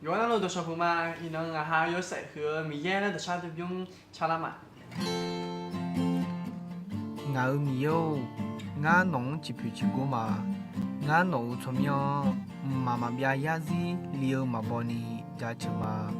原来的小伙嘛，伊能啊哈有赛和米耶的啥都不用查了嘛。ngờ mi yo ngã nong chỉ phải chỉ go mà ngã nong cho mi mà bia ya gì liu mà boni ra chứ mà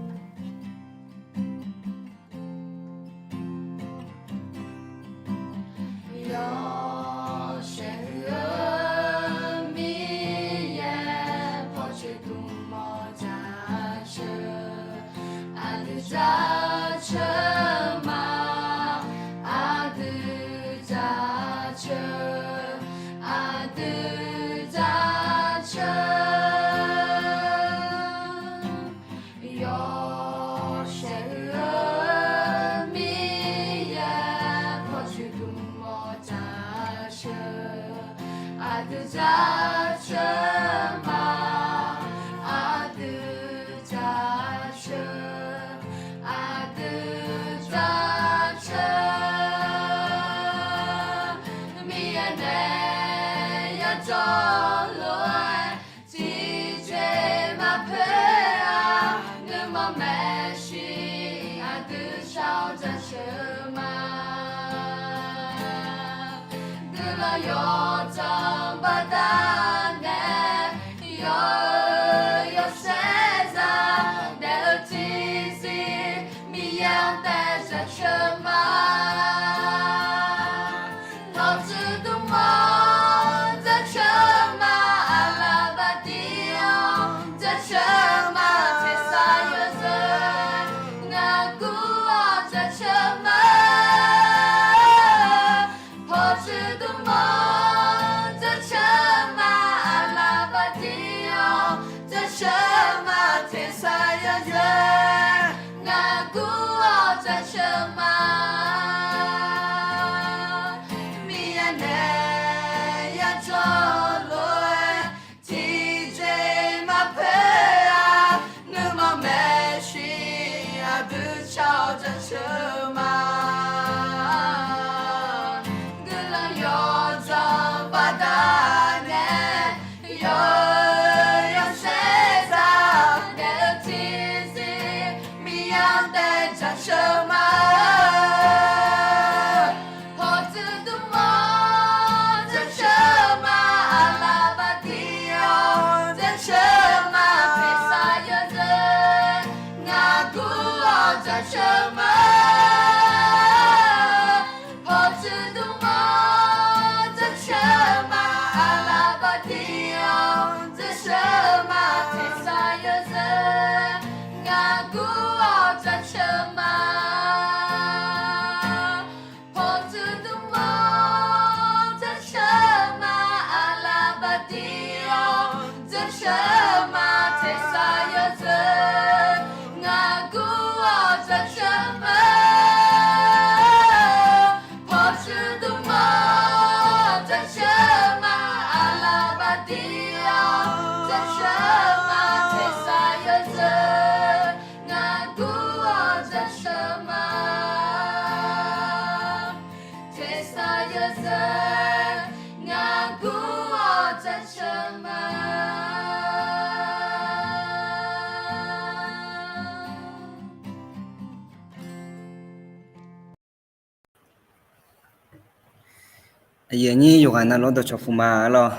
giờ như yoga na lo do chofuma lo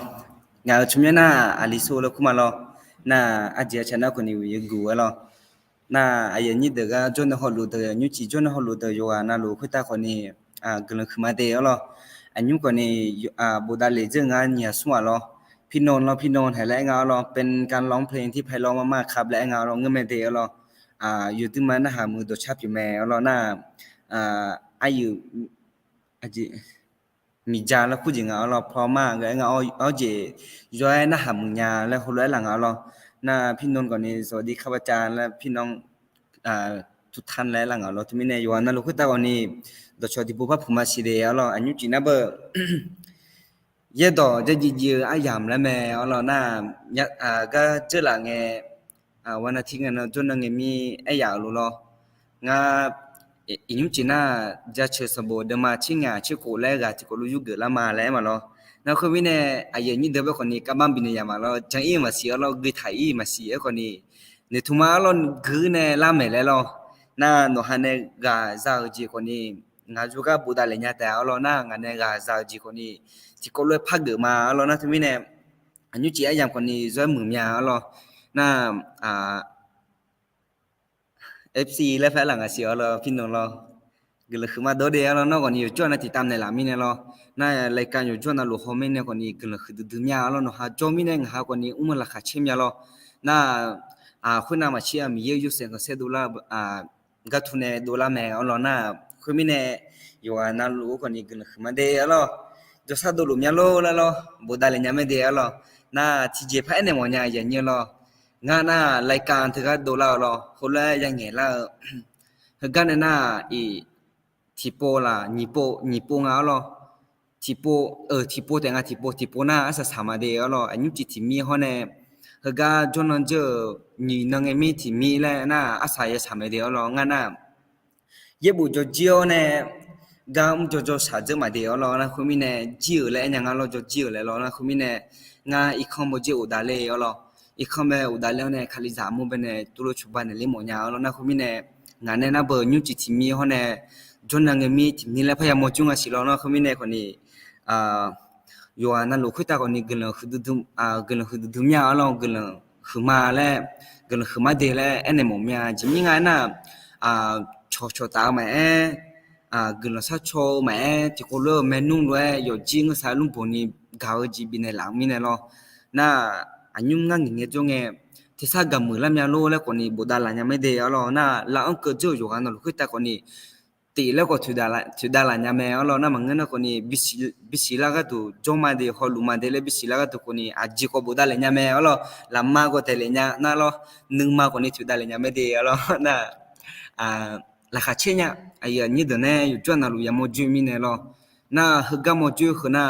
nga chumya na aliso lo kuma lo na aje chana ko ni yu lo na aye ni de ga jon ho lu de nyu chi jon ho lu de yoga na lo khita ko ni glen khma de lo anyu ko ni boda le je nga nya swa loพี่นนท์ให้แลงเอาลอเป็นการร้องเพลงที่ไพเราะมากๆครับและงาลองเงมเดลออยู่ตึมันนะหามือตัวชับอยู่แม่ลอน่าอายุอาจิมีจาแล้วผู้หญิงเอาลอพร้อมมากและงาเอาเจย้อยนะหามือยาและคนร้ายหลังเอาลอน่าพี่นนท์ก่อนนี้สวัสดีครับอาจารย์และพี่น้องทุกท่านและหลังเอาลอที่มีในยวนนะลูกคือตาก่อนนี้ตัวชอที่บุพเพมาสิเดเอาลออันยุจีนะเบอร์year đóจะยืดยามแล้วแม่เราหน้าก็เจอหลังวันอาทิตย์นั้นจนนั่งมียาวรู้หรองาอินุจิน่าจะเชื่อสมบูรณ์มาชิงชื่อโคแลกที่โคลูยุเกิดละมาแล้วมาหรอนั่นคือวินัยยังนี่เดี๋ยวคนนี้กับบ้านบินยามาเราจังอีมาเสียเราเกิดไทยมาเสียคนนี้ ne thuma lo gu ne la me le lo na no hane ga za ji ko ni nga ju ga buda le nya ta lo na nga ne ga za ji ko ni ti ko le phak de ma lo na thumi ne anyu chi ayam ko ni zo mu mya lo na FC และแฟนหลังอ่ะเสียเราพี่น้องเราก็เลยคือมาโดดเดียวเราเนาะก่อนอยู่จ้วนติดตามในหลังมีเนี่ยเราน่ารายการอยู่จ้วนน่ะลูกคอมเมนต์เนี่ยก่อนนี้ก็เลยคือดูมีอะไรเนาะฮะจอมีเนี่ยหาก่อนนี้อุ้มราคาเชื่อมยาเราน่าคุณน่ามาเชื่อมีเยอะอยู่เสียงก็เสียดูละก็ทุนเนี่ยดูละแม่เราน่าคุณมีเนี่ยอยู่น่าลูกก่อนนี้ก็เลยคือมาเดียวเราจะสัตว์ดูลุมีเราแล้วบูดาเลยเนี่ยไม่เดียวเราน่าที่เจ็บให้เนี่ยมันเนี่ยอย่างเงี้ยเรางานน่ารายการถือว่าดูเราคนละอย่างเงี้ยเรากันน่ะอีทีโปล่ะนีโปงาเราทีโปทีโปแต่งาทีโปน่ะอาศัยสามาเดียวเราอันนี้จิตมีเขาเนี่ยก็จนนั้นเจอนี่นั่งเอมีที่มีแล้วน่ะอาศัยสามาเดียวเรางานน่ะเย็บบุจจีโอเนี่ยก็จะสาจมาเดียวเรานะคุณมีเนี่ยจีโอแล้วอย่างงั้นเราจะจีโอแล้วเรานะคุณมีเนี่ยงานอีกคำว่าจีโอได้เลยเราอีกคำว่าอุดาเลวเนี่ยขาลิจามุเป็นเนี่ยตุลชุบานเนี่ยลิมอนยาเรานะคุณมีเนี่ยงานเนี่ยนะเบอร์นิวจิตมีเขาเนี่ยจนนั่งมีที่มีแล้วพยายามจุงอาศิลานะคุณมีเนี่ยคนนี้อยู่นั่นลูกคุยตาคนนี้กำลังคือดูมีอะไรกำลังคือมาแล้วกำลังคือมาเดแล้วเอ็นเนี่ยมมีจิมีงานน่ะโชตาแม่กำลังสักโชแม่ที่คนเล่เมนูด้วยอยู่จริงก็สายลุงปุ่นนี่กาวจีบินในหลังมีเนี่ยเราน่าอันยุ่งงั้นอย่างเงี้ยจงเงี้ยที่สักกำมือแล้วมีอะไรแล้วคนนี้บูดาลยังไม่เดียวเราน่าเราอังเกิดอยู่กันเราคุยตาคนนี้ตีแล้วก็ถือดาลยังไม่เราน่ามันเงี้ยนะคนนี้บิสิลาก็ตัวจงมาเดียวฮอลูมาเดียวบิสิลาก็ตัวคนนี้อาจิก็บูดาลยังไม่เราลำมาก็เทเลยเนี่ยน่าเราหนึ่งมาคนนี้ถือดาลยังไม่เดียวเราน่าราคาเชี่ยเนี่ยไอ้ยันนี่เดี๋ยวเนี่ยอยู่จวนน่ะรู้ยังไม่จุ่มมีเนี่ยเราน่าฮึกก็ไม่จุ่มคือน่า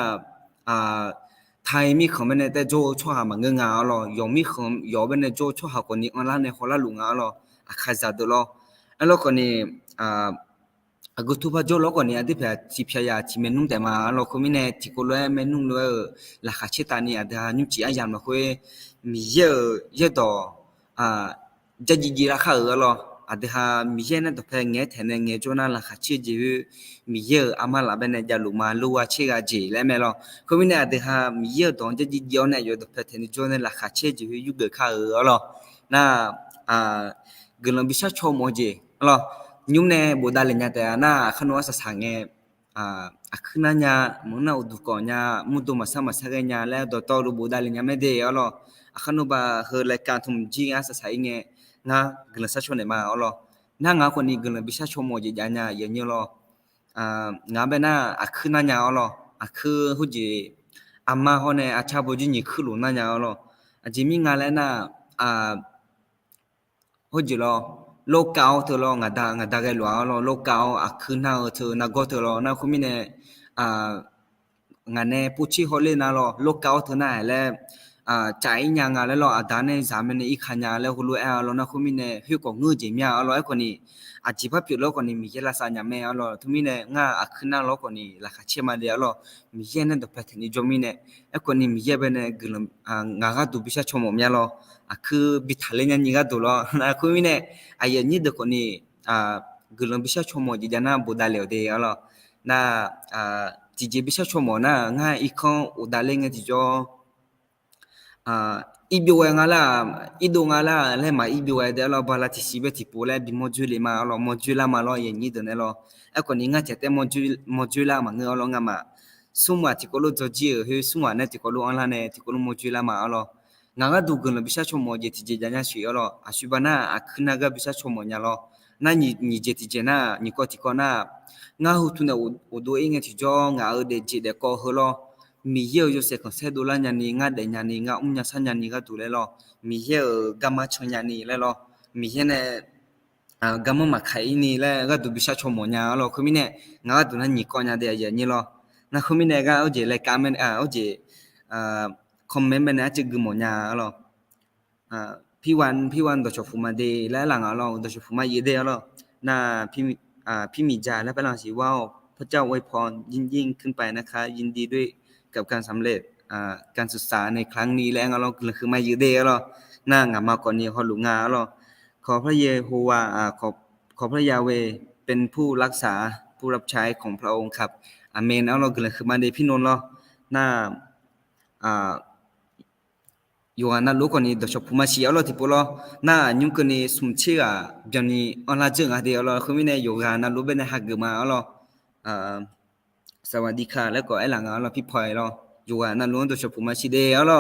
ไทยมีคำเป็นแต่โจชั่วหามันเงาหรอยอมมีคำยอมเป็นโจชั่วหาคนนี้อันนั้นเนี่ยคนละลุงหรออาคาจัดตัวเราแล้วคนนี้กูทุบโจแล้วคนนี้ที่เพื่อที่พยายามที่เมนุ่งแต่มาเราคนนี้เนี่ยที่คนเลยเมนุ่งเลยราคาเช่นตานี่อาจจะนุ่งจีอายันมาคุยมีเยอะต่อจะจีราคาหรออาจจะมีเยอะนั่นตัวเพื่อเงี้ยแทนเงี้ยจนนั่นราคาเชื่อจีมีเยอะอามาลาเป็นจะลุมาลัวเชื่อจีแล้วไม่หรอคนนี้อาจจะมีเยอะตอนจะจีเยอะเนี่ยอยู่ตัวเพื่อแทนจนนั่นราคาเชื่อจีอยู่เกิดค่าหรอน่าเกินบิชาชมโมจีหรอยุ่งเนี่ยบูดาเลยเนี่ยแต่น่าขนมสังเกตขึ้นนั่นเนี่ยมึงน่าอุดก่อนเนี่ยมุดมาสักเนี่ยแล้วตัวรูบูดาเลยเนี่ยไม่ได้หรอขนมบะเฮรายการทุ่มจีสังเกตง่าเกินสักชนเนี่ยมาหรอน่างาคนนี้เกินบิชาชมโมจีอย่างเนี่ยอย่างนี้หรองาเป็นน่าขึ้นนั่นเนี่ยหรอคือหุ่นจีอามาเขาเนี่ยชาบูจีนี่ขึ้นหลุมนั่นเนี่ยหรอจีมีงานแล้วน่าหุ่นจีหรอโลกเก่าเธอลองงาดาแกหลวงโลกเก่าคือน่าเธอน่าก็เธอลองน่าคุณมีเนี่ยงานเนี่ยผู้ชี้เขาเล่นน่ะโลกเก่าเธอน่าแล้วใจยังงานแล้วด่านเนี่ยสามเนี่ยอีกขันยาแล้วคุณรู้น่าคุณมีเนี่ยหิวก็งูจีมีไอ้คนนี้จีบผิดแล้วคนนี้มีแค่ละสามยามไม่ทุกมีเนี่ยง่าขึ้นน่าแล้วคนนี้ราคาเชื่อมาเดียวมีแค่นั้นตัวแพทย์นี่จอมีเนี่ยไอ้คนนี้มีแค่เป็นเนี่ยกลุ่มงาก็ดูบิชาชมมีคือบิทาเลนนี่ก็ดูนะคุณมีเนี่ยไอ้ยันนี่เด็กคนนี้กลุ่มบิชาชมจีจานะบูดาเลวเดียวน่าจีบิชาชมน่ะง่าอีกคนอุดาเลงจีจ่ออีบิวงาล่ะอีดูงาล่ะแล้วมาอีบิวเดี๋ยวเราบาลาที่สิบที่ปูแล้วบิโมจูเลมาโมจูลามาอย่างนี้เดี๋ยวเนี่ยไอ้คนนี้ง่าจะแต่โมจูลามาเงาง่ามาสมัยที่เขาลูกจะจีเฮ้ยสมัยเนี่ยที่เขาลูกอันนั้นเนี่ยที่เขาลูกโมจูลามาง่าก็ดูกันเลยบิชาชมจีที่เจจานี่สิอาชีพน่ะขึ้นน่ะก็บิชาชมเนี่ยนั่นนี่เจที่เจน่ะนี่ก็ที่คนน่ะง่าหุ่นเนี่ยอุดเองที่จ่อง่าเดจิเด็กก็เหรอมีเยอะอยู่เสกเสดูแลยันนี่ง่าเดียยันนี่ง่ายันสัญญานี่ก็ดูเลยมีเยอะกามาชนยันนี่เลยมีเยอะเนี่ยกามาขายนี่เลยก็ดูบิชาชมเนี่ยคือมีเนี่ยง่าดูนั่นนี่ก็ยันเดียยันนี่นะคือมีเนี่ยก็เอาเจเลยการเมนเอาเจคอมเมนต์เป็นเนี่ยจะกึมเนี่ยพี่วันตัวชอบฟูมาเดย์และหลังตัวชอบฟูมาเยเดย์น่าพี่มีจ่าและเป็นหลังสีว่าพระเจ้าอวยพรยิ่งขึ้นไปนะคะยินดีด้วยกับการสำเร็จการศึกษาในครั้งนี้แล้วเราคือมาเยเดย์ น่างามาก่อนนี้ฮอลุงาลอขอพระเยโฮวาขอพระยาเวห์เป็นผู้รักษาผู้รับใช้ของพระองค์ครับอาเมนเอาลอกันเลยคือมาเดพี่นนท์ลอน่าอยู่อันนั้นรู้ก่อนนี้เดี๋ยวชอบพูดมาเชียร์เราที่พูดเราน่ายุ่งกันนี้สมเชื่อแบบนี้อันละจึงอะไรเราคือไม่ได้อยู่อันนั้นรู้เป็นหักเกิดมาเราสวัสดีค่ะแล้วก็ไอ้หลังเราพี่พลอยเราอยู่อันนั้นรู้เดี๋ยวชอบพูดมาเชียร์เรา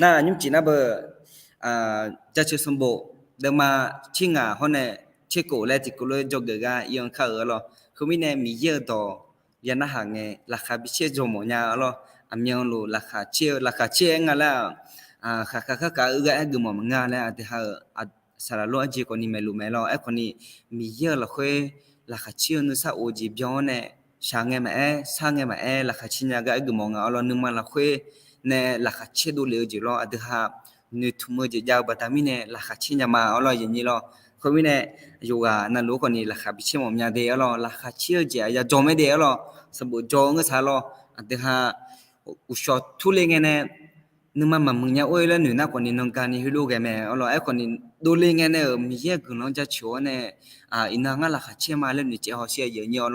น่ายุ่งจีน่าเบอร์จะเชื่อสมบูรณ์เดี๋ยวมาชิงเขาเนี่ยเชื่อกูแล้วที่กูเลยจบเกิดกันยังเข้าเราคือไม่ได้มีเยอะต่อยันน่าห่างไงราคาพิเศษจมูกเนี่ยเราอันยังรู้ราคาเชื่องั้นแล้วค่ะก็ไอ้กุมมันงานแล้วแต่ฮะสารล้วนจีคนนี้ไม่รู้ไม่รอไอ้คนนี้มีเยอะละคุยราคาเชื่อนึกซะโอจีบย้อนเนี่ยช่างเงี้ยมาสร้างเงี้ยมาราคาชิ้นยาก็ไอ้กุมงานเรานึกมันละคุยเนี่ยราคาเชื่อดูเลยจีรอแต่ฮะนึกทุ่มจียาวบัดมีเนี่ยราคาชิ้นยามาเราอย่างนี้รอคนนี้เนี่ยอยู่กันนั่นรู้คนนี้ราคาพิเศษมันยาเดียวรอราคาเชื่อจีอย่าจอไม่เดียวรอสมบูรณ์จองก็ซะรอแต่ฮะอุชอทุเรศเนี่ยนึกมันมึงเนี่ยโอ้ยแล้วหนูน่าคนนี้น้องการนี่ฮิโร่แกแม่ไอ้คนนี้ดูเลี้ยงเนี่ยมีเยอะกว่าน้องจะชัวเนี่ยอินางก็ราคาเชื่อมาแล้วหนูจะเอาเชื่อเยอะๆเดี๋ยว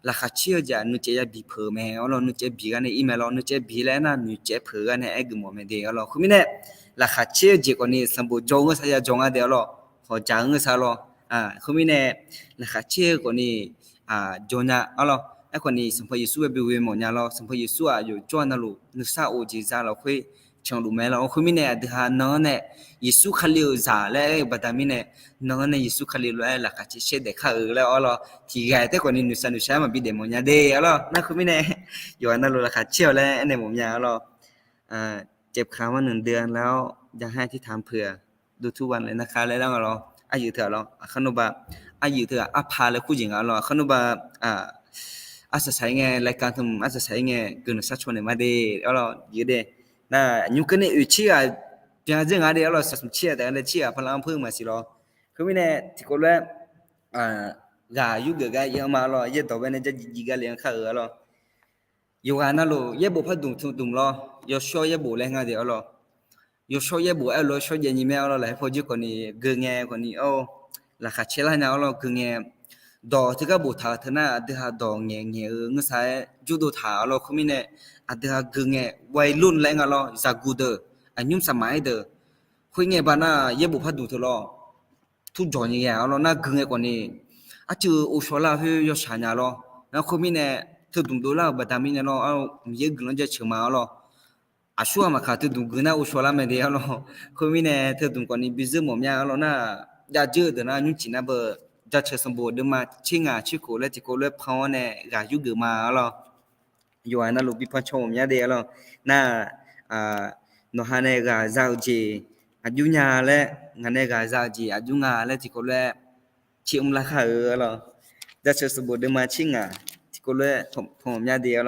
ราคาเชื่อจะหนูจะบีเพิ่มแม่หนูจะบีกันในอีเมลหนูจะบีแล้วนะหนูจะเพิ่มกันในไอ้กุมไม่ได้คุณมีเนี่ยราคาเชื่อจีคนนี้สมบูรณ์จงก็ใช้จงเดียวพอจังก็ใช่คุณมีเนี่ยราคาเชื่อคนนี้จงเนี่ยไอ้คนนี้สัมภาระยิสุเอบิเวมเนี่ยเราสัมภาระยิสุอยู่จวนนั่นลูนึกซาโอจีซ่าเราคุยช่างรู้ไหมเราคุยมิเนี่ยเดี๋ยวน้องเนี่ยยิสุขลิวซ่าแล้วบัดนี้เนี่ยน้องเนี่ยยิสุขลิวแล้วหลักการเชื่อเด็กเขาแล้วที่ไงแต่คนนี้นึกซามาบิดเดมเนี่ยเดียวนั่นคุยมิเนี่ยอยู่อันนั้นลูหลักการเชื่อแล้วไอ้เนี่ยผมเนี่ยเจ็บขามา1 เดือนแล้วอยากให้ที่ถามเผื่อดูทุกวันเลยนะคะแล้วเราอายุเถอะขนมบะอายุเถอะพาเลยคู่หญิงขนมบะอาศัยไงรายการทำอาศัยไงเกินสักชนมาเดเยอะเดน่ะยุคนี้เชื่อเพียงเรื่องอะไรสักเชื่อแต่อะไรเชื่อพลังเพิ่มมาสิคือไม่แน่ที่คนละกายุคเกิดยังมาเยอะต่อไปเนี่ยจะยิงกันเลี้ยงข้าวอยู่อันนั้นเยอะบุพดุมยช่วยเยอะบุแรงงานเดียวยช่วยเยอะบุช่วยเย็นยิ้มเลยพอจุคนนี้เกินไงคนนี้ราคาเชื่อแล้วเนี่ยเกินไงดอที่ก็บุตรเท่านั้นเดี๋ยวดอเงี้ยเงี้ยใช้จุดดูถ่ายคุณมีเนี่ยเดี๋ยวเงี้ยวัยรุ่นแรงจากกูเดออันยุ่งสมัยเดอคุยเงี้ยบ้าน่ะเยอะบุพดูเถอะทุกจอนี่เงี้ยน่าเงี้ยกว่านี้จืออุศลาเฮยยศาเนี่ยแล้วคุณมีเนี่ยเธอดุมดูแล้วบัดมีเนี่ยมีเยอะเงินจะเชื่อมาชัวมาขาดเธอดุมเงินอุศลาไม่ได้คุณมีเนี่ยเธอดุมกว่านี้บิสมุมเนี่ยน่ะอยากเจอเดี๋ยวน่ะยุ่งจีน่าเบอจะเชื่อสมบูรณ์ด้วยมาชิงชิโกและจิโกและพาวเนี่ยกายุกมาอยู่อันนั้นลูกบิพันชมเนี่ยเดียวน่านหันเนี่ยกาเจ้าจีอายุญาและงานเนี่ยกาเจ้าจีอายุงาและจิโกและชิมราคาจะเชื่อสมบูรณ์ด้วยมาชิงจิโกและผมเนี่ยเดียว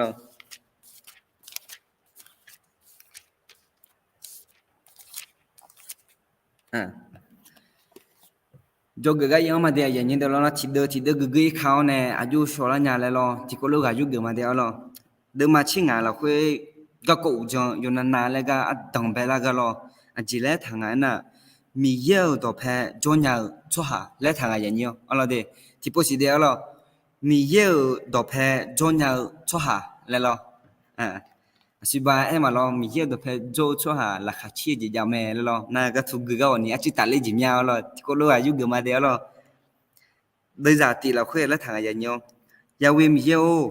จงเกย์ยังมาเดียอย่างนี้เดี๋ยวเราทีเดียวเกย์เขาเนี่ยอายุโซลาญาเลยที่ก็ลูกอายุเกิดมาเดียวเดิมมาชิงเราคุยก็กูจังอยู่นานๆแล้วก็ดังไปแล้วก็จีเล่ทางนั้นน่ะมีเยอะต่อแพ้จนยาวชัวร์เล่ทางอย่างนี้เดี๋ยวที่พูดสิเดียวมีเยอะต่อแพ้จนยาวชัวร์แล้วสิบามามีเยอะต่อแพ้โจชัวร์ราคาเชี่ยจะยาวแม่แล้วน่าก็ถูกเกย์วันนี้อาจิตาเล่จิมยาวที่ก็ลูกอายุเกิดมาเดียวโดยจากที่เราคุยเล่ทางอย่างนี้ยาวิมีเยอะ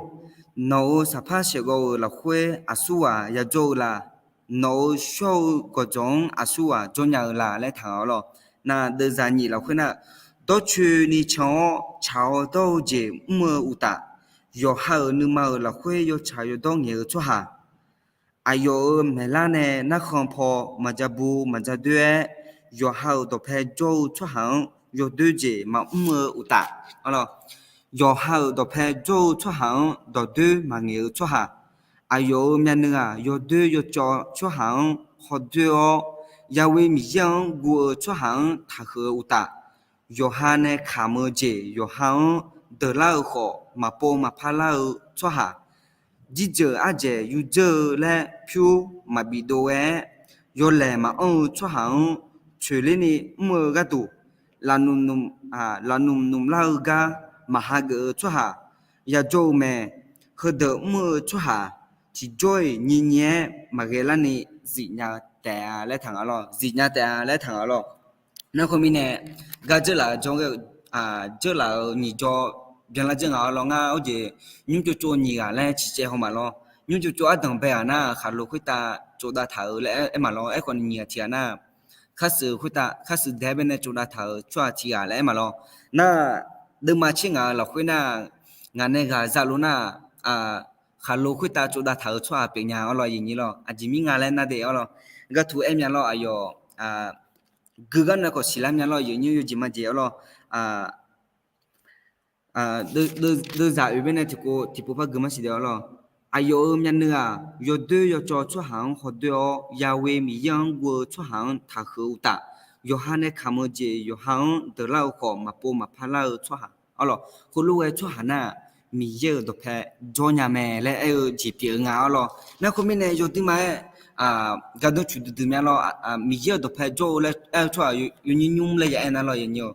น้องสภาพเชื่อก็เราคุยอาศัยยาโจละน้องชอบก็จงอาศัยจงยาวละเล่ทางน่ะโดยจากนี้เราคุยน่ะตัวชื่อนี่ชาวตัวเจมืออุตะยอหาหนึ่งมาเราคุยยอชายตัวเงี้ยชัวร์อายุเมล่าเนี่ยนักขับพอมาจะบูมาจะด้วยยอหาตัวเพจโจชัวร์ยอดูเจมามืออุตะยอหาตัวเพจโจชัวร์ตัวดูมาเงี้ยชัวร์อายุเมียนึงยอดูยอจอชัวร์ขอดูยาวิมียังกูชัวร์ทักอุตะยอหาเนี่ยขามือเจยอหาเดล่าขอมาโปมาพาล่าชัวร์จีเจออาเจยูเจอและพิวมาบิโดเอ yo le mà cho hàng chơi lên đi mưa cái tụ là num la ga mà ha gỡ cho hà ya jo mẹ hơi đỡ mưa cho hà chỉ joy nhìn nhẹ mà cái là này dị nhà tè lấy thằng alo dị nhà tè lấy thằng alo nó không nè cái chỗ là trong cái chỗ là nhị cho bien là chỗ nào lo nga ở gì nhưng chỗ nhị à lấy chỉ chơi không mà lo nhưng chỗ ở tầng bé na khá lô khuyết ta chỗ đã thở lẽ em mà lo em còn nhị thì na khá sự khuyết ta khá sự đẹp bên này chỗ đã thở cho thì lẽ em mà lo na đừng mà chỉ ngờ là khuyết na ngàn này gà ra luôn na khá lô khuyết ta chỗ đã thở cho bên nhà ở lo gì nhỉ lo chỉ mình ngàn lên na để ở lo cái thứ em nhà lo ayo cứ cái nào có xí làm nhà lo như như gì mà gì ở lo đưa giải ở bên này thì cô phải gửi mà xí đó lo ayo nhà nữa yo đưa yo cho hàng họ đưa Yahweh mi yang wo cho hàng thà khâu ta yo han này khám gì yo hàng từ lâu khó mà po mà phá lâu cho hàng ở lo cô lúc ấy cho hàng na mi giờ được phải cho nhà mẹ lại chỉ biết ngáo lo nếu không mình này yo tìm mà cái đó chủ từ nhà lo mi giờ được phải cho lại cho yo nhung lại vậy nào lo vậy nhiều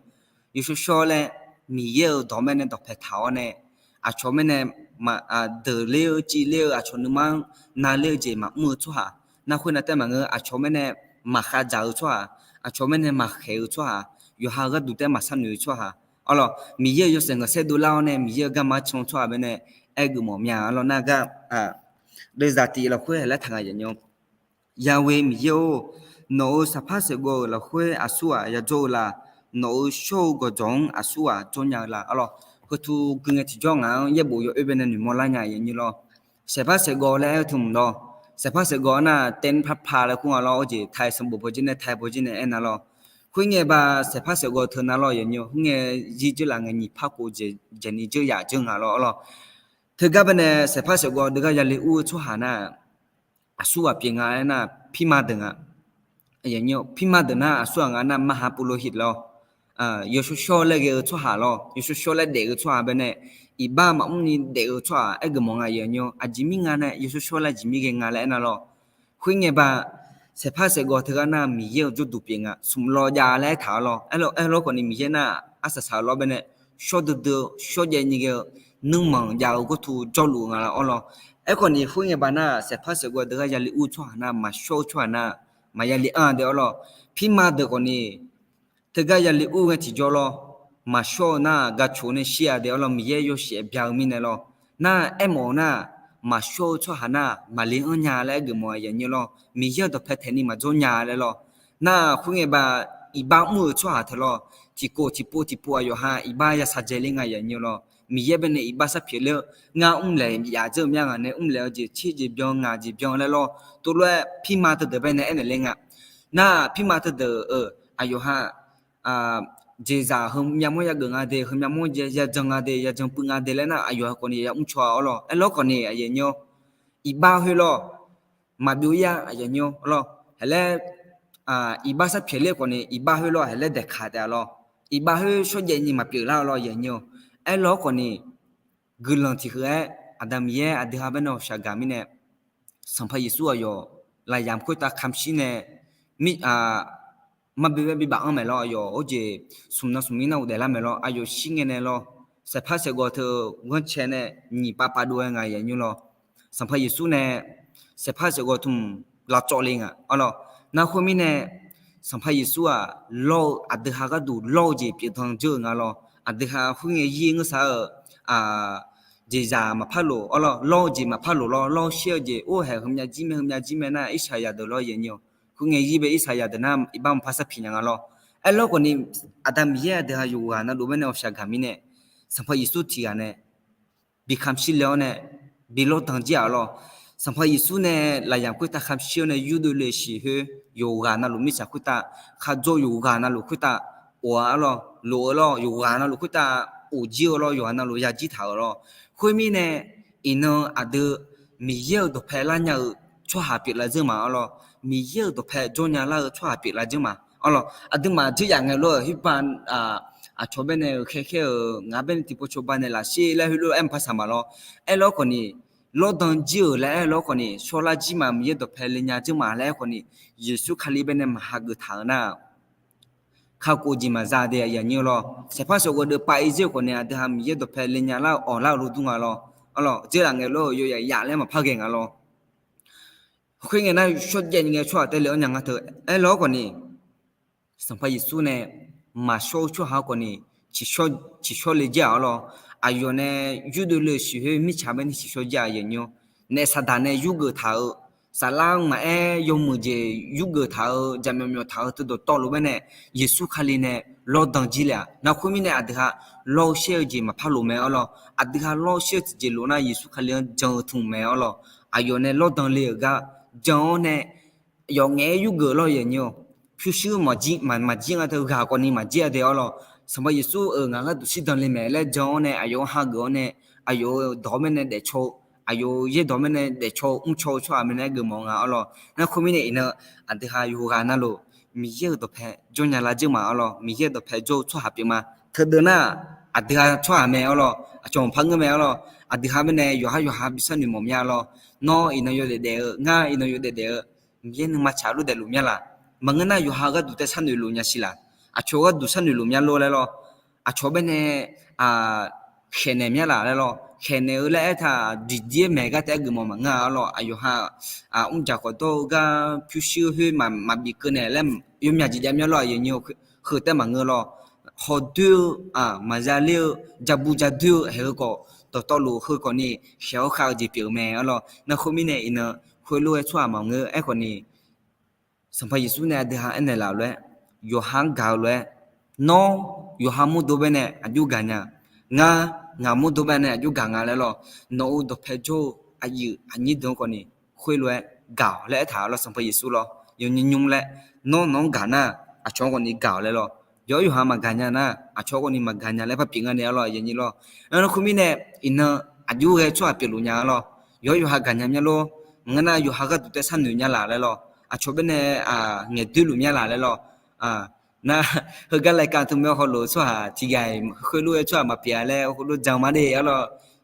yo số lại mi giờ đó mình được phải tháo này cho mình mà đỡ leo chỉ leo cho nó mang na leo gì mà mua cho ha na khuyên là tên mà ngơ cho mình mà khá giàu cho ha cho mình mà khéo cho ha yo ha cái đủ tên mà săn nuôi cho ha alo mi giờ yo sinh cái xe đu lao này mi giờ cái mà trồng cho bên này ai cũng mồm nhà alo na cái đời giá trị là khuyên là thằng gì nhau Yahweh mi giờ nó sắp phát sẽ go là khuyên asua ya jo là nó show go giống asua cho nhà là alo cái thu cứ nghe thì cho ngáo ye bộ yo bên này mua la nhà như lo sẽ phát sẽ go lại thùng đó sẽ phát sẽ go na tên phát phá là cũng lo gì thay sắm bộ trên này thay bộ trên này em lo khuyên nghe bà sẽ phát sẽ go thường nào lo nhiều nghe gì chứ là nghe nhị phát của gì gì chứ giả chứ ngáo lo thực ra bên này sẽ phát sẽ go được cái gì u cho hà na asua pieng ngài na phima đừng vậy nhiều phima đừng na asua ngài na mahapulohit lo yo show lại cái cho hà lo yo show lại để cái cho hà bên này iba mà ông nhìn để cái cho hà cái món ngày nhiều Jimmy ngài này yo show lại Jimmy cái ngài lại nào lo khuyên nghe bà sẽ phát sẽ gọi thứ na mi yêu cho đủ tiền sum lo già lại thảo lo elo còn mi yêu na asa sao lo bên này show được show vậy như cái nương mỏng giàu có thu cho lù ngài là lo còn ni khuyên nghe bà na sẽ phát sẽ gọi thứ cái li u cho hà na mà show cho hà na mà li để lo phim được còn ni thực ra giờ liệu cái chỉ cho lo mà show na gà chốn này xia để lo mi ye yo xia biao mi này lo na em ổn na mà show cho hắn na mà liên ở nhà lại cái mọi vậy như lo mi ye được phải thế này mà cho nhà lại lo na không nghe bà iba mua cho hắn lo chỉ po ayo ha iba ya sajeli ngay vậy như lo mi ye bên này iba sắp phía lơ ngà lại ya giờ miang này lại chỉ biao ngà chỉ biao lại lo tôi lo phim mà từ bên này em lại ngà na phim mà từ ayo ha jeza hum nyamo ya ganga de hum nyamo ya janga de ya jang punga de lena ayo ko ni ya umchwa lo elo ko ni aye nyo iba he lo ma biu ya aye nyo lo hele iba sa phele ko ni iba he lo hele de kha da lo iba he so ye ni ma piu la lo ye nyo elo ko ni gulang ti he adam ye adha bano shagami ne sampha yesu ayo la yam ko ta khamshi ne mi mà bị bạn mày lo ayo oje sumna sumina udela mày lo ayo singe ne lo sẽ phát sẽ gọi thơ ngân chế ne nhị papa đuôi ngày vậy như lo sản phẩm Giêsu ne sẽ phát sẽ gọi thùng là cho lên alo na hôm nay ne sản phẩm Giêsu lo adha cái đủ lo gì bị thằng chưa lo adha hôm nay gì ngư sao gì già mà phát lộ lo gì mà phát lộ lo share gì ô hè hôm nay gì mẹ na ít sai ya được lo gì nhiềuคุณเงี้ยยี่เบอิสายาเดนามอีบ้ามภาษาพิญญาณล้อไอ้ล้อคนนี้อาดัมเย่เดียอยู่กันนะรู้ไหมเนี่ยอชากามิเนี่ยสัมภาระยิสุที่กันเนี่ยบิคำชิลแล้วเนี่ยบิโลตังจีอาล้อสัมภาระยิสุเนี่ยหลายอย่างคุยตาคำชิลเนี่ยยูดูเลชีเฮอยู่กันนะรู้มิจฉาคุยตาข้าโจอยู่กันนะรู้คุยตาวัวล้อลัวล้ออยู่กันนะรู้คุยตาอูจิโอล้ออยู่กันนะรู้ยาจิตาล้อคุยมีเนี่ยอินเนอร์อาดูมีเยอะตัวเพลานเนี่ยชัวหาปิดละเจ้ามาล้อมีเยอะตัวแพร่โจนยาลาชัวปิดละจังมาอ๋อดึงมาที่อย่างเงี้ยเลยฮิบันชอบเนี่ยแค่งาเป็นที่พอชอบเนี่ยละสิแล้วฮิโลเอ็มภาษามาล้อไอ้ล้อคนนี้ lo dong ji le lo ko ni sola ji ma mi do phe le nya ji ma le ko ni yesu khali be ne ma ha gu thang na kha ko ji ma za de ya nyi lo se pha so ko de pa i ji ko ne da mi ye do phe le nya la on la lu du nga lo alo je la nge lo yo ya le ma pha ge nga lo khuyên người này xuất hiện người cho tới lỡ nhà ngã thở ấy lỡ còn nè xong phải Giêsu này mà show cho họ còn nè chỉ show lấy giá lo ai yo này yêu được lời sự hơi mi chả bên chỉ show giá vậy nhau nè sa đàn này yêu người thở sa lang mà yêu mùi gì yêu người thở jam mèo thở từ đầu to luôn bên này Giêsu khali này lo đằng gì là nào không biết này à được lo share gì mà phá lùm mèo lo à được lo share gì luôn na Giêsu khali chẳng thùng mèo lo ai yo này lo đằng liền ga John này, giờ nghe yêu người lo vậy nhiều, phiêu sư mà chỉ nghe theo gà con đi mà chỉ theo lo, xong bây giờ số ở ngang cái tụi sĩ đoàn lên mẹ là John này, ayo hai người này, ayo đó mình này để cho, ayo ye đó mình này để cho cho mình này người mong à lo, nó không biết này nữa, anh thấy hai yoga na lo, mình ye đó phải, cho nhà là chứ mà lo, mình ye đó phải cho hấp mà, thật đó na, anh thấy hai cho mẹ lo, cho ông phăng mẹ lo, anh thấy hai bên này yo hai biết sao ni mồm nhà lo. No ino yo de nga ino yo de yen ma chalu de lumya la mangana yo haga du te san de lumya sila a choga du san de lumya lo le lo a chobe ne a khene mya la le lo khene le tha di mega te gmo ma nga lo a yo ha a ja ko to ga phu shu hu ma bi ke ne lem yo mya ji ja mya lo ye nyo khu te ma nga lo ho du a ma ja le jabu ja du he ko to lu khơi còn nè khéo khao gì biểu mẹ lo nó không biết này nó khơi lùi xóa mà ngơ ấy còn nè xong phải Giêsu này để anh này làm rồi yo hang gạo rồi no yo ham mua đồ bên này anh yêu gà nhà ngà mua đồ bên này anh yêu gà ngà lo nó đồ phải cho anh như đó còn nè khơi lùi gạo lẽ thảo lo xong phải Giêsu lo yo nhung lẽ nó gà na à cho còn nè gạo lẽ lo yo yo ham gà nhà na à cho còn nè mà gà nhà lẽ phải pinga anh này lo vậy như lo nó không biết này ina aju he chua pelu nya lo yo ha ganya nya lo ngana yo ha ga tu te san nya la le lo a chobene a nge tu lu nya la le lo a na he ga lai ka tu me ho lo so ha ti gai khoi lu chua ma pia le ho lu jang ma de lo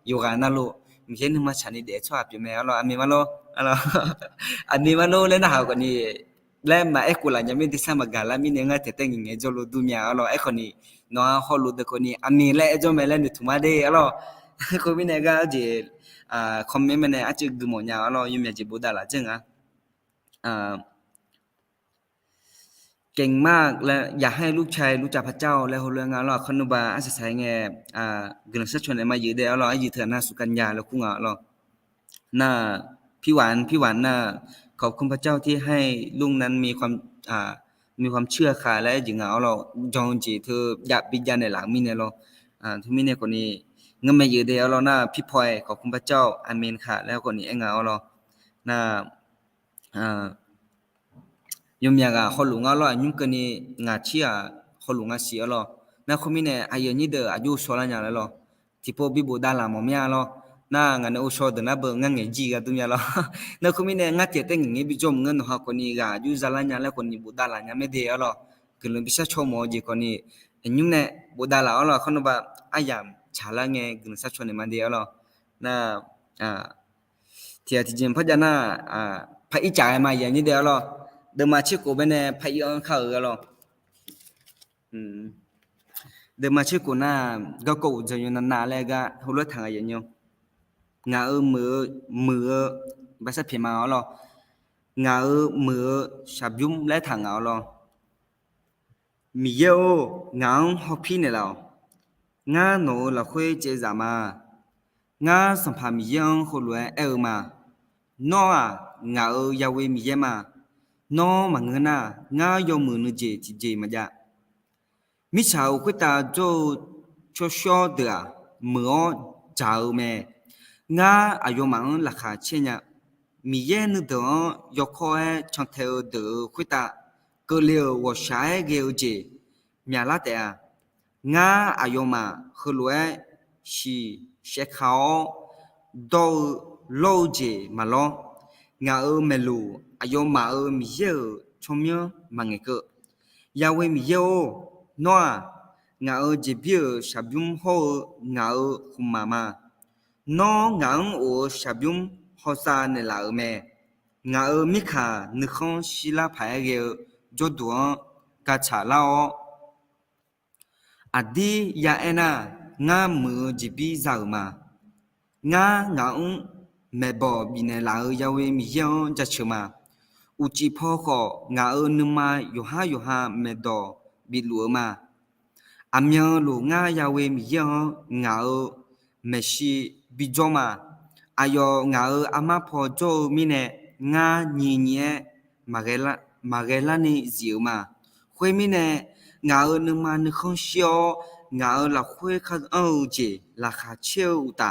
yo ga na lo mien ma chani de chua pi me lo a mi ma lo alo a mi ma lo le na ha ko ni le ma e ku la nya mi ti sa ma ga la mi ne nga te te nge jo lo du nya lo e ko ni no ho lu de ko ni a mi le jo me le ni tu ma de lo cô biết này cái gì comment bên này anh chỉ gửi một nhà lo nhưng mà chỉ bố đã là chứ à เก่งมากและอยากให้ลูกชายรู้จักพระเจ้าและเรื่องงานเราคนบาอาศัยไงกำลังชักชวนมายืดเดียวเรายืดเถื่อนน่าสุกัญญาแล้วคุ้งเราน่าพี่หวานน่าขอบคุณพระเจ้าที่ให้ลุงนั้นมีความเชื่อค่ะและจึงเราจงจีเธออยากปิญญาในหลังมีเนี่ยเราทุกมีเนี่ยคนนี้เงินมายืดเดียวเราน่าพี่พลอยขอบคุณพระเจ้าอาเมนค่ะแล้วคนนี้เองเราน่ายมยากฮอลุงเรายุ่งกันนี่งาเชียฮอลุงาเสียเราน่าคนมีเนี่ยอายุนี่เด้ออายุโซลาอย่างเราที่พอบิบูดาลามอมยาเราน่างานอุศดน่าเบิ่งงานเงจีกันตุมยาเราน่าคนมีเนี่ยงาเจแต่งเงี้ยบิจมเงินหาคนนี้กาอายุซาลาอย่างแล้วคนนี้บูดาลาอย่างไม่เดียวเราคือเราพิชาโชว์โมจีคนนี้ยุ่งเนี่ยบูดาลาเราคนว่าอายามชาลาเงี้ยคือสักชวนในมันเดียวเราน่าที่จริงพระเจ้าน่าพระอิจฉามาอย่างนี้เดียวเราเดิมมาชื่อกูเป็นพายอนเข้ากันหรอเดิมมาชื่อกูน่ะก็กูจะอยู่นานๆแล้วก็หัวเลือดทางอะไรอย่างเงี้ยงามือภาษาเพียมาหรองามือฉับยุ่มและทางเอาหรอมีเยอะงาฮอปปี้เนี่ยเรางาโนเราคุยเจจามางาสัมภามียังหัวเลือดมาโน่งายาเวมีเยมาnó mà người na ngã do mưa nước gì mà dạ mi sao quyết ta cho được mưa chào mẹ ngã ở do mảng là khá trên nhà mi ye nước đó do coi trong theo được quyết ta cơ liều và sai gheo gì nhà lá tè ngã ở do mà khơi lúa sẽ khó đâu lâu gì mà lo ngã mẹ lù ayo ma mi ye chomyo mange ko yawe mi ye no nga je bi shabyum ho nga khumama nó ngang ô shabum hosa ne la me nga mi kha ni khon shila phai ge jo duan ka cha lao adi ya ena nga mu jibi za ma nga ngang me bo bi ne la ya we mi yon ja chuma uchi pho kho nga numa yo ha me do bi lu ma amyo lu nga ya we mi yon nga me shi bi jo ma ayo nga ama pho jo mi ne nga nyi nye magela ni ziu ma khwe mi ne nga numa ni khon xio nga la khwe kha je la kha cheu ta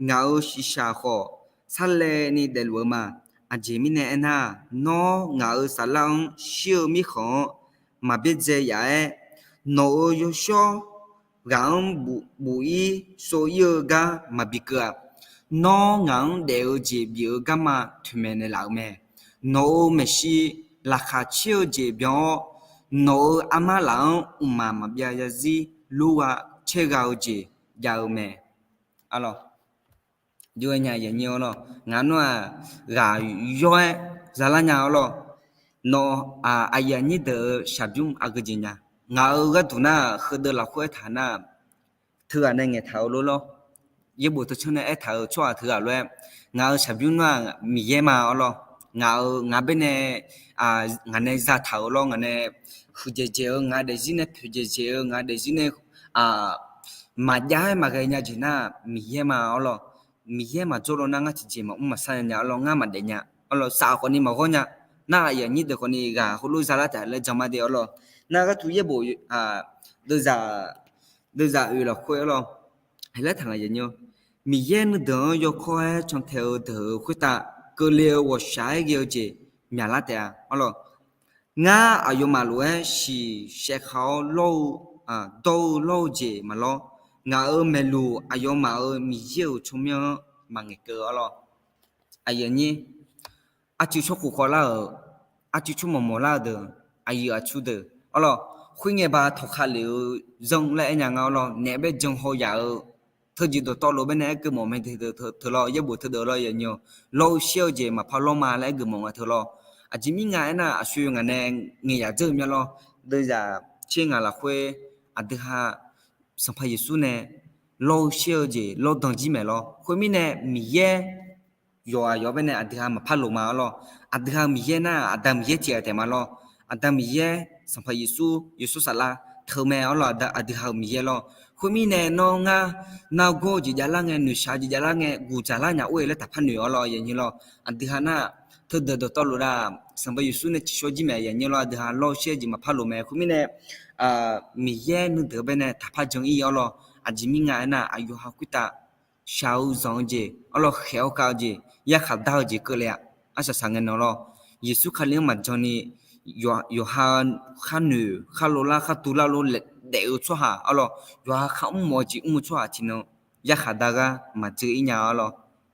nga shi sha kho sale ni de lu ma a je mi ne na no nga salang xiu mi kho ma be je ya e no yo sho gang bu yi so ye ga ma bi ka no ngang de je bi ga ma thu me ne la me no me shi la kha cheu je byo no ama lang ma ma bia ya zi lu wa che ga je ya me alo đưa nhà giờ nhiều lo ngắn mà gà yoe giá là nhà lo nó ai như đỡ sạp dung cái gì nhà ngà cái tụi na khơi đỡ là khơi thà na thừa anh nghe thảo lo giờ buổi tối nay ấy thảo cho thừa lo ngà sạp dung na mì ye mà lo ngà bên này ngà này ra thảo lo ngà này khơi dễ ngà để gì này khơi dễ ngà để gì này mà giá mà cái nhà gì na mì ye mà lo mi ye ma zolo na nga chi ma sa nya lo nga ma de nya lo sa ko ni ma ko nya na ya ni de ko ni ga hu lu za la ta le jama de lo na ga tu ye bo de za yu lo ko lo hay la thang ya nyo mi ye ne de yo ko e chong theo de khu ta cơ le wo sha ge je nya la ta lo nga ayo ma lo e shi she khao lo do lo je ma lo nga me lu ayo ma mi yeu chumyo ma nge ke lo ayo ni a chu cho ku ko la a chu chu mo la de ayo a chu de lo khuyên nghe ba thọc khá liệu dòng lại nhà ngao lo nè bé dòng hồ giả thôi gì đồ to lo bên này cứ mồm mình thì thở lo với buổi thở đỡ lo nhiều lâu siêu gì mà phao lo mà lại cứ mồm thở lo chỉ mình ngài na suy ngài nè nghe giả chơi nhau lo bây giờ trên ngài là khuê thứ hai sang phải Giêsu nè lâu siêu gì lâu đồng chí mẹ lo khuê mình nè mi ye yo bên này thứ hai mà phao lo mà lo thứ hai mi ye na adam ye chia thế mà lo adam mi ye sang phải Giêsu sala thơ mẹ lo thứ hai mi ye lo khuê mình nè nó nga nào go chỉ giả là nghe nữ sa chỉ giả là nghe gu giả là nhà uế là tập hành nữ lo vậy như lo thứ hai na thơ đỡ to lo ra sang phải Giêsu nè chỉ số gì mẹ vậy như lo thứ hai lo siêu gì mà phao lo mẹ khuê mình nè mi ye nu de bên này tháp trong y lo chỉ mình ngài na ayu ha kita sao giống gì lo khéo cao gì ya khát đau gì cơ lẹ asa sang nó lo Giêsu khai liang mặt cho ni Yohan khanu khalola khatula lo để cho ha lo yo kham mo ji cho ha chino ya khát daga mà chữ nya lo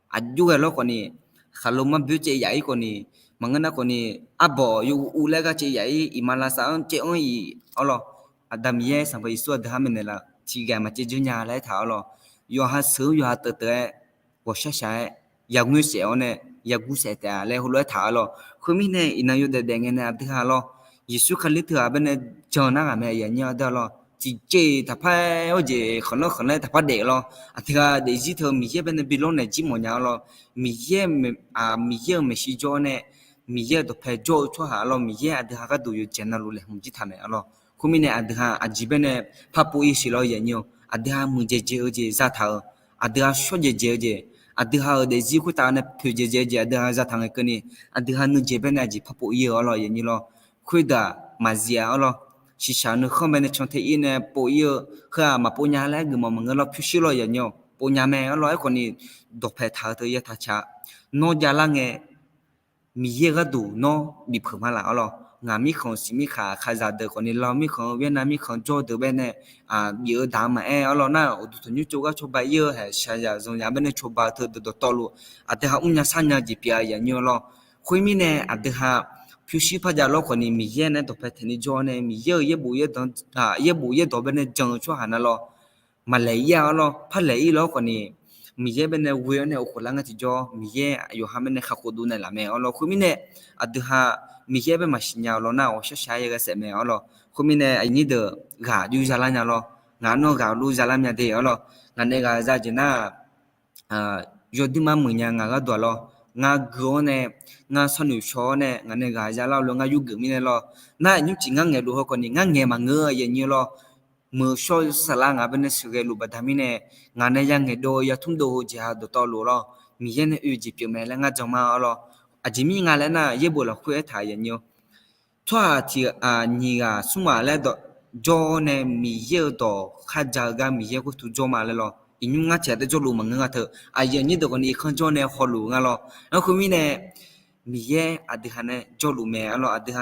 ayu lo ko ni khaloma bu che yai ko ni mangana ko ni abo yu ulega che yai imala sa che oi lo adam ye sang vai su da men la chi ga ma che ju nya lai tha lo yo ha su yo ha te te wo sha sha ya ngu se one ya gu se ta le hu lo tha lo khu mi ne ina yu de de nge na ta ha lo Yesu khali thua ben ne cho na ga me ya nya da lo chi che ta pha o je khon le ta pha de lo a thia de ji tho mi ye ben ne bi lo ne ji mo nya lo mi ye me shi jo ne mi ye do pha jo cho ha lo mi ye a da ga du yu chen na lu le hum ji tha me lo khu mi ne a da a ji ben ne pha pu yi shi lo ye nyo a da mu je je za tha a da sho je adha de ji khu ta na phu je adha za thang ke ni adha nu je ben na ji pha pu ye lo ye ni lo khu da ma zia lo shi sha nu khom ben chong the in ne pu ye kha ma pu nya la gu ma ngalo phu shi lo ye nyo pu nya me lo ko ni do phe tha the ye tha cha no ja la nge mi ye ga du no bi phu ma la lo nga mi khon si mi kha za de ko ni lo mi khon Việt Nam mi khon jo de ben ne ye da ma lo na o du nyu chu ga chu ba ye ha sha ya zong ya ben ne chu ba the do to lu ate ha unya sa nya ji pia ya nyu lo khoi mi ne ate ha phu shi pha ja lo ko ni mi ye ne to phe the ni jo ne mi ye bu ye don ye bu ye do ben ne jong chu ha na lo ma le ya lo pha le yi lo ko ni มีเย่เป็นเวรเนี่ยโอ้คนละงั้นที่จอมีเย่อยู่หามันเนี่ยขักดูเนี่ยละแม่อ๋อเราคุมิเนี่ยอัดหามีเย่เป็นมาชิญญาเราหน้าโอ้ชะชายก็เสร็จแม่อ๋อเราคุมิเนี่ยไอ้นี่เด้อกาดูจาลาเนี่ยเรางานโน่กาดูจาลาเนี่ยเด้อ๋อเรางานเนี่ยกาจะจีน่ายอดที่มาเหมือนยังงานก็ตัวเรางานกูเนี่ยงานสนุกชอเนี่ยงานเนี่ยกาจะเรางานยุ่งมีเนี่ยเราน่ายุ่งจริงงานเงี้ยรู้เขาคนนี้งานเงี้ยมาเงยอย่างนี้เราเมื่อช่วยสลางเป็นสิ่งเกี่ยวกับทำให้เนี่ยงานเนี่ยยังเงี้ยโดยยาทุ่มโดจะหาดูต่อรู้เรามีเงี้ยอยู่จีบอยู่แม่แล้วงานจะมาเราอาจจะมีงานแล้วนะเย่บุเราคุยถ่ายอย่างนี้ทั่วที่นี่ก็สมัยแล้วดอจอเนี่ยมีเยอะต่อข้าจาก็มีเยอะก็ถูกจอมาแล้วเราอินงาเฉดจอรู้มั้งงาเถอะไอ้ยันนี่ตัวคนนี้คนจอเนี่ยขอรู้งาเราแล้วคุณมีเนี่ยมีเยอะอดีตเนี่ยจอรู้ไหมเราอดีต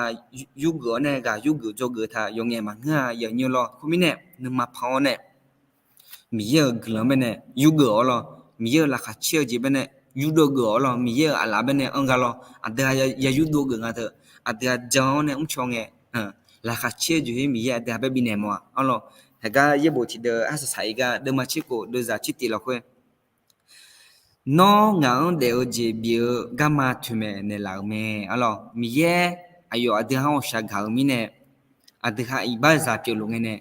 ยุคเนี่ยก็ยุคจอเกิดท่ายงเงี้ยมั้งงาอย่างนี้เราคุณมีเนี่ยนึกมาพอเนี่ยมีเยอะกลุ่มเนี่ยยุคเรามีเยอะราคาเชี่ยวจีบเนี่ยยุคเดียวเรามีเยอะอะไรเนี่ยอังกาเราอดีตอย่ายุคเดียวกันเถอะอดีตจอเนี่ยชงเนี่ยราคาเชี่ยวอยู่ที่มีเยอะอดีตเป็นเนี่ยมั้งอ๋อเราแต่ก็เยอะบุตรเดออาศัยก็เดิมมาชิโก้เดิมจากชิติเราคุยน้องงานเดี๋ยวจะเบี้ยกามาทุ่มในหลังเมย์อ๋อมีเยอะอายุอดีตเขาชักเขามีเนี่ยอดีตเขาอีบ้าจะเปลี่ยนลงเนี่ย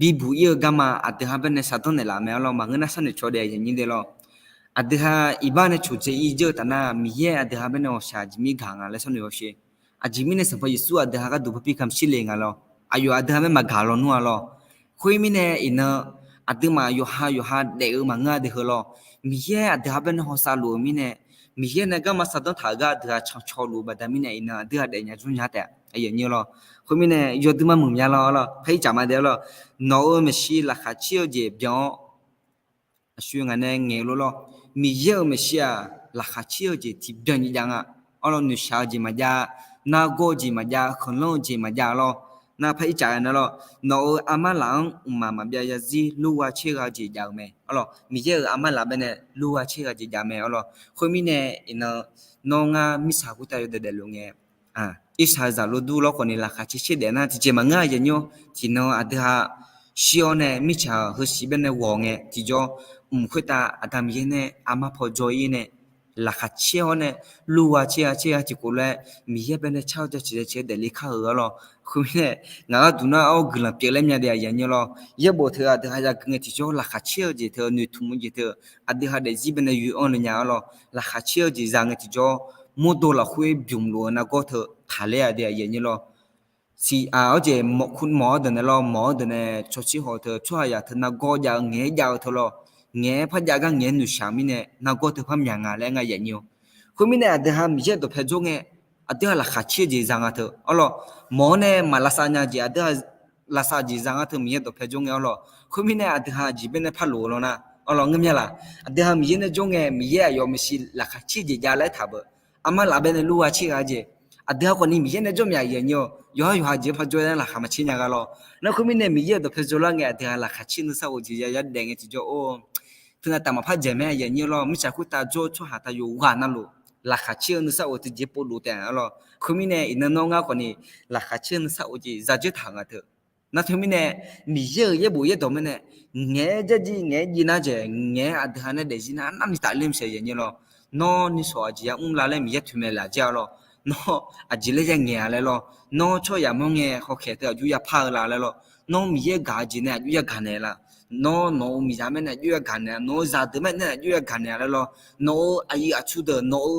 บีบุยกามาอดีตเขาเป็นในสัตว์ในหลังเมย์อ๋อมังเงินสันนิษฐานเดียอย่างนี้เดียวอดีตเขาอีบ้านเนี่ยชุดเจอีเจอแต่น่ะมีเยอะอดีตเขาเป็นในชักจิมีขังอะไรสันนิษฐานเชื่ออาจิมีเนี่ยสัมผัสยิสูอดีตเขาก็ดูพิคัมชิเลงอ๋ออายุอดีตเขาเป็นมาขารอนัวอ๋อคุยมีเนี่ยอินอดีตมาอยู่หาเด็กมังงะเด็กเหรอมีเยอะอดีตเป็นหัวซาลูมีเนี่ยมีเยอะเนี่ยก็มาสัตว์ถ่ายก็อดีตช่างชอลูบัดมีเนี่ยอินอดีตเด็กเนี่ยจุนยาแต่ไอ้อย่างนี้เหรอคุยมีเนี่ยยอดมามึงยาเหรอให้จำมาเดี๋ยวเหรอน้องไม่ใช่ราคาเชี่ยวเจ็บย้อนช่วงนั้นเนี่ยเงี้ยเหรอมีเยอะไม่ใช่ราคาเชี่ยวเจ็บที่เดินยังอ่ะอ๋อเราหนุ่มสาวจีมาจ้าน้าโก้จีมาจ้าคนลงจีมาจ้าเหรอน่าพายใจนั่นแหละน้องอามาหลังมาเบียร์จีลูกว่าเชื่อจีจางไหมอ๋อมีเยอะอามาหลังเป็นเนี่ยลูกว่าเชื่อจีจางไหมอ๋อคนมีเนี่ยอินน้องมิสากุตายอยู่เด็ดลงเงี้ยอีสานจะรู้ดูแล้วคนนี้ราคาชิชิเดนะที่เจมันง่ายอย่างนี้ที่น้องอาจจะชิโอเนี่ยมิชาเฮสิเป็นเนี่ยวงเงี้ยที่จะคุยตาอาจจะมีเนี่ยอามาพอจอยเนี่ยราคาเชี่ยวเนี่ยลูกว่าเชี่ยที่กูเลยมีเยอะเป็นเนี่ยเช่าจะเชื่อเดลิข้าวเหรอคือเนี่ยงานดูน่าเอากลุ่มเปลี่ยนเลยเนี่ยเดียอย่างนี้เหรอเยอะบ่เธออาจจะอยากเงินที่จะราคาเชี่ยวจีเธอหนุ่ยทุ่มจีเธออาจจะหาได้จีเป็นเนี่ยอยู่อ่อนเนี่ยเหรอราคาเชี่ยวจีจางเงินที่จะโมดูละคุยบิ่มลัวนะก็เธอทะเลเดียอย่างนี้เหรอสีเอาเจคุณหมอเดินเนี่ยเหรอหมอเดินเนี่ยช่วยหัวเธอช่วยอยากเธอน่ะก็อยากเงี้ยยาวเธอเหรอเงี้ยพัดยาก็เงี้ยหนุ่ยสามีเนี่ยน่ะก็เธอพัมยังไงแล้วไงอย่างนี้คุณมีเนี่ยอาจจะหามีเยอะตัวเพจงเงี้ยอาจจะราคาเชี่ยวจีจางเธออ๋อหมอเนี่ยมาลาซาญาจีอาจจะลาซาจีจางเธอมีเยอะตัวเพจงเงี้ยอ๋อคุณมีเนี่ยอาจจะหาจีเป็นเนี่ยพัดโลแล้วนะอ๋อเงี้ยล่ะอาจจะหามีเยอะเนี่ยจงเงี้ยมีเยอะยอมสิราคาเชี่ยวจีจางเลยทับอามาลาเป็นเนี่ยรู้ว่าเชี่ยวจีอาจจะคนนี้มีเยอะเนี่ยจงมีอะไรเนี่ยอยู่หาจีพัดจอยเนี่ยราคามาเชี่ยกันหรอแล้วคุณมีเนี่ยมีเยอะตัวเพจงเงี้ยอาจจะราคาเชี่ยวนี่สักวันจีจะเด้งเงี้ยที่จะโอ้ถึงแต่มาพัดเจแม่อย่างนี้หรอไม่ใช่คุณตาโจ้ช่วยหาตาอยู่ว่านั่นหรอราคาเชี่ยวนี่สักวันจีจะปวดรู้แต่หรอคุณมีเนี่ยอินน้องอ่ะคนนี้ราคาเชี่ยวนี่สักวันจีจะจะทางอ่ะเถอะนั่นคุณมีเนี่ยมีเยอะเยอะบุยตัวมันเนี่ยเงี้ยจะจีเงี้ยจีน่าจะเงี้ยอาจจะเนี่ยเดี๋ยวจีน่านั่นนี่ตาเลี้ยงเสียอย่างนี้หรอน้องนี่สวาจีอ่ะลาเล่มีเยอะทุ่มละจ้าหรอน้องอาจจะเลี้ยงเงี้ยเลยหรอน้องช่วยอย่ามองเงี้ยเขาแค่เถอะอยู่อย่าพาละเลยหรอน้องมีเยอะกาจีเนี่ยอยู่อย่ากันเนี่ยละน้องมีจำเป็นเนี่ยอยู่อย่ากันเนี่ยน้องจะเดินเนี่ยอยู่อย่ากันเนี่ยเลยหรอน้องไอ้อาชูเดน้อง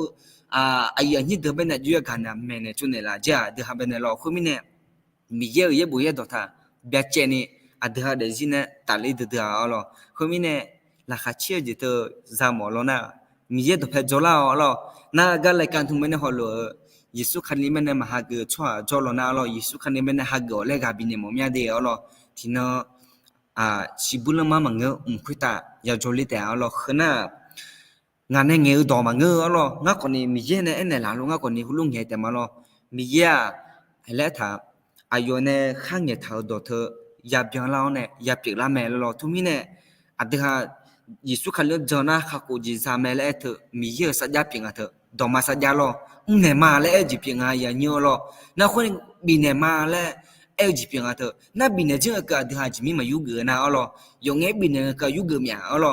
ไอ้ยันนี่เดินเป็นเนี่ยอยู่อย่ากันเนี่ยแม่เนี่ยจุนเนี่ยละจ้าเดี๋ยวหาเป็นเนี่ยหรอคุณมีเนี่ยมีเยอะเยอะบุยตัวท่าเบียดเจนี่อาจจะเดี๋ยวจีเนี่ยตาลีเดือดอ๋อหรอคุณมีเนี่ยราคาเชี่ยวจีเธอจำหมดแล้วนะมีเยอะตัวเพชรจล่าอ๋อหรอน่าก็เลยการทุ่มเนี่ยหัวหล่อยิสุขันนี้มันเนี่ยมาหาเกิดชั่วจล่านะอ๋อหรอยิสุขันนี้มันเนี่ยหาเกิดเลยกับบินเนี่ยมั่วเนี่ยเดียวอ๋อหรอที่นั่นชิบุลมามังเงอคุยตาอย่าจลิแต่อ๋อหรอขณะงานเนี่ยเงือต่อมาเงืออ๋อหรองาคนนี้มีเยอะเนี่ยเอ็นเนี่ยหลังลุงงาคนนี้คุณลุงเหี้ยแต่มาหรอมีเยอะอะไรท่าอายุเนี่ยข้างเนี่ยเท่าโดดเธอยาเปียงเราเนี่ยยาเปียงละแม่เราทุกมีเนี่ยอาจจะยิสุขันเลือดเจอหน้าข้ากูจีซาแม่และเธอมีเยอะสัญญาเปียงอ่ะเธอดอกมาสัญญาเราเนี่ยมาและจีเปียงอ่ะอย่างเงี้ยเราน้าคนบินเนี่ยมาและจีเปียงอ่ะเธอน้าบินเนี่ยจึงก็อาจจะจีมีมาอยู่เกินนะอ๋อเราอย่างเงี้ยบินเนี่ยก็อยู่เกินเนี่ยอ๋อเรา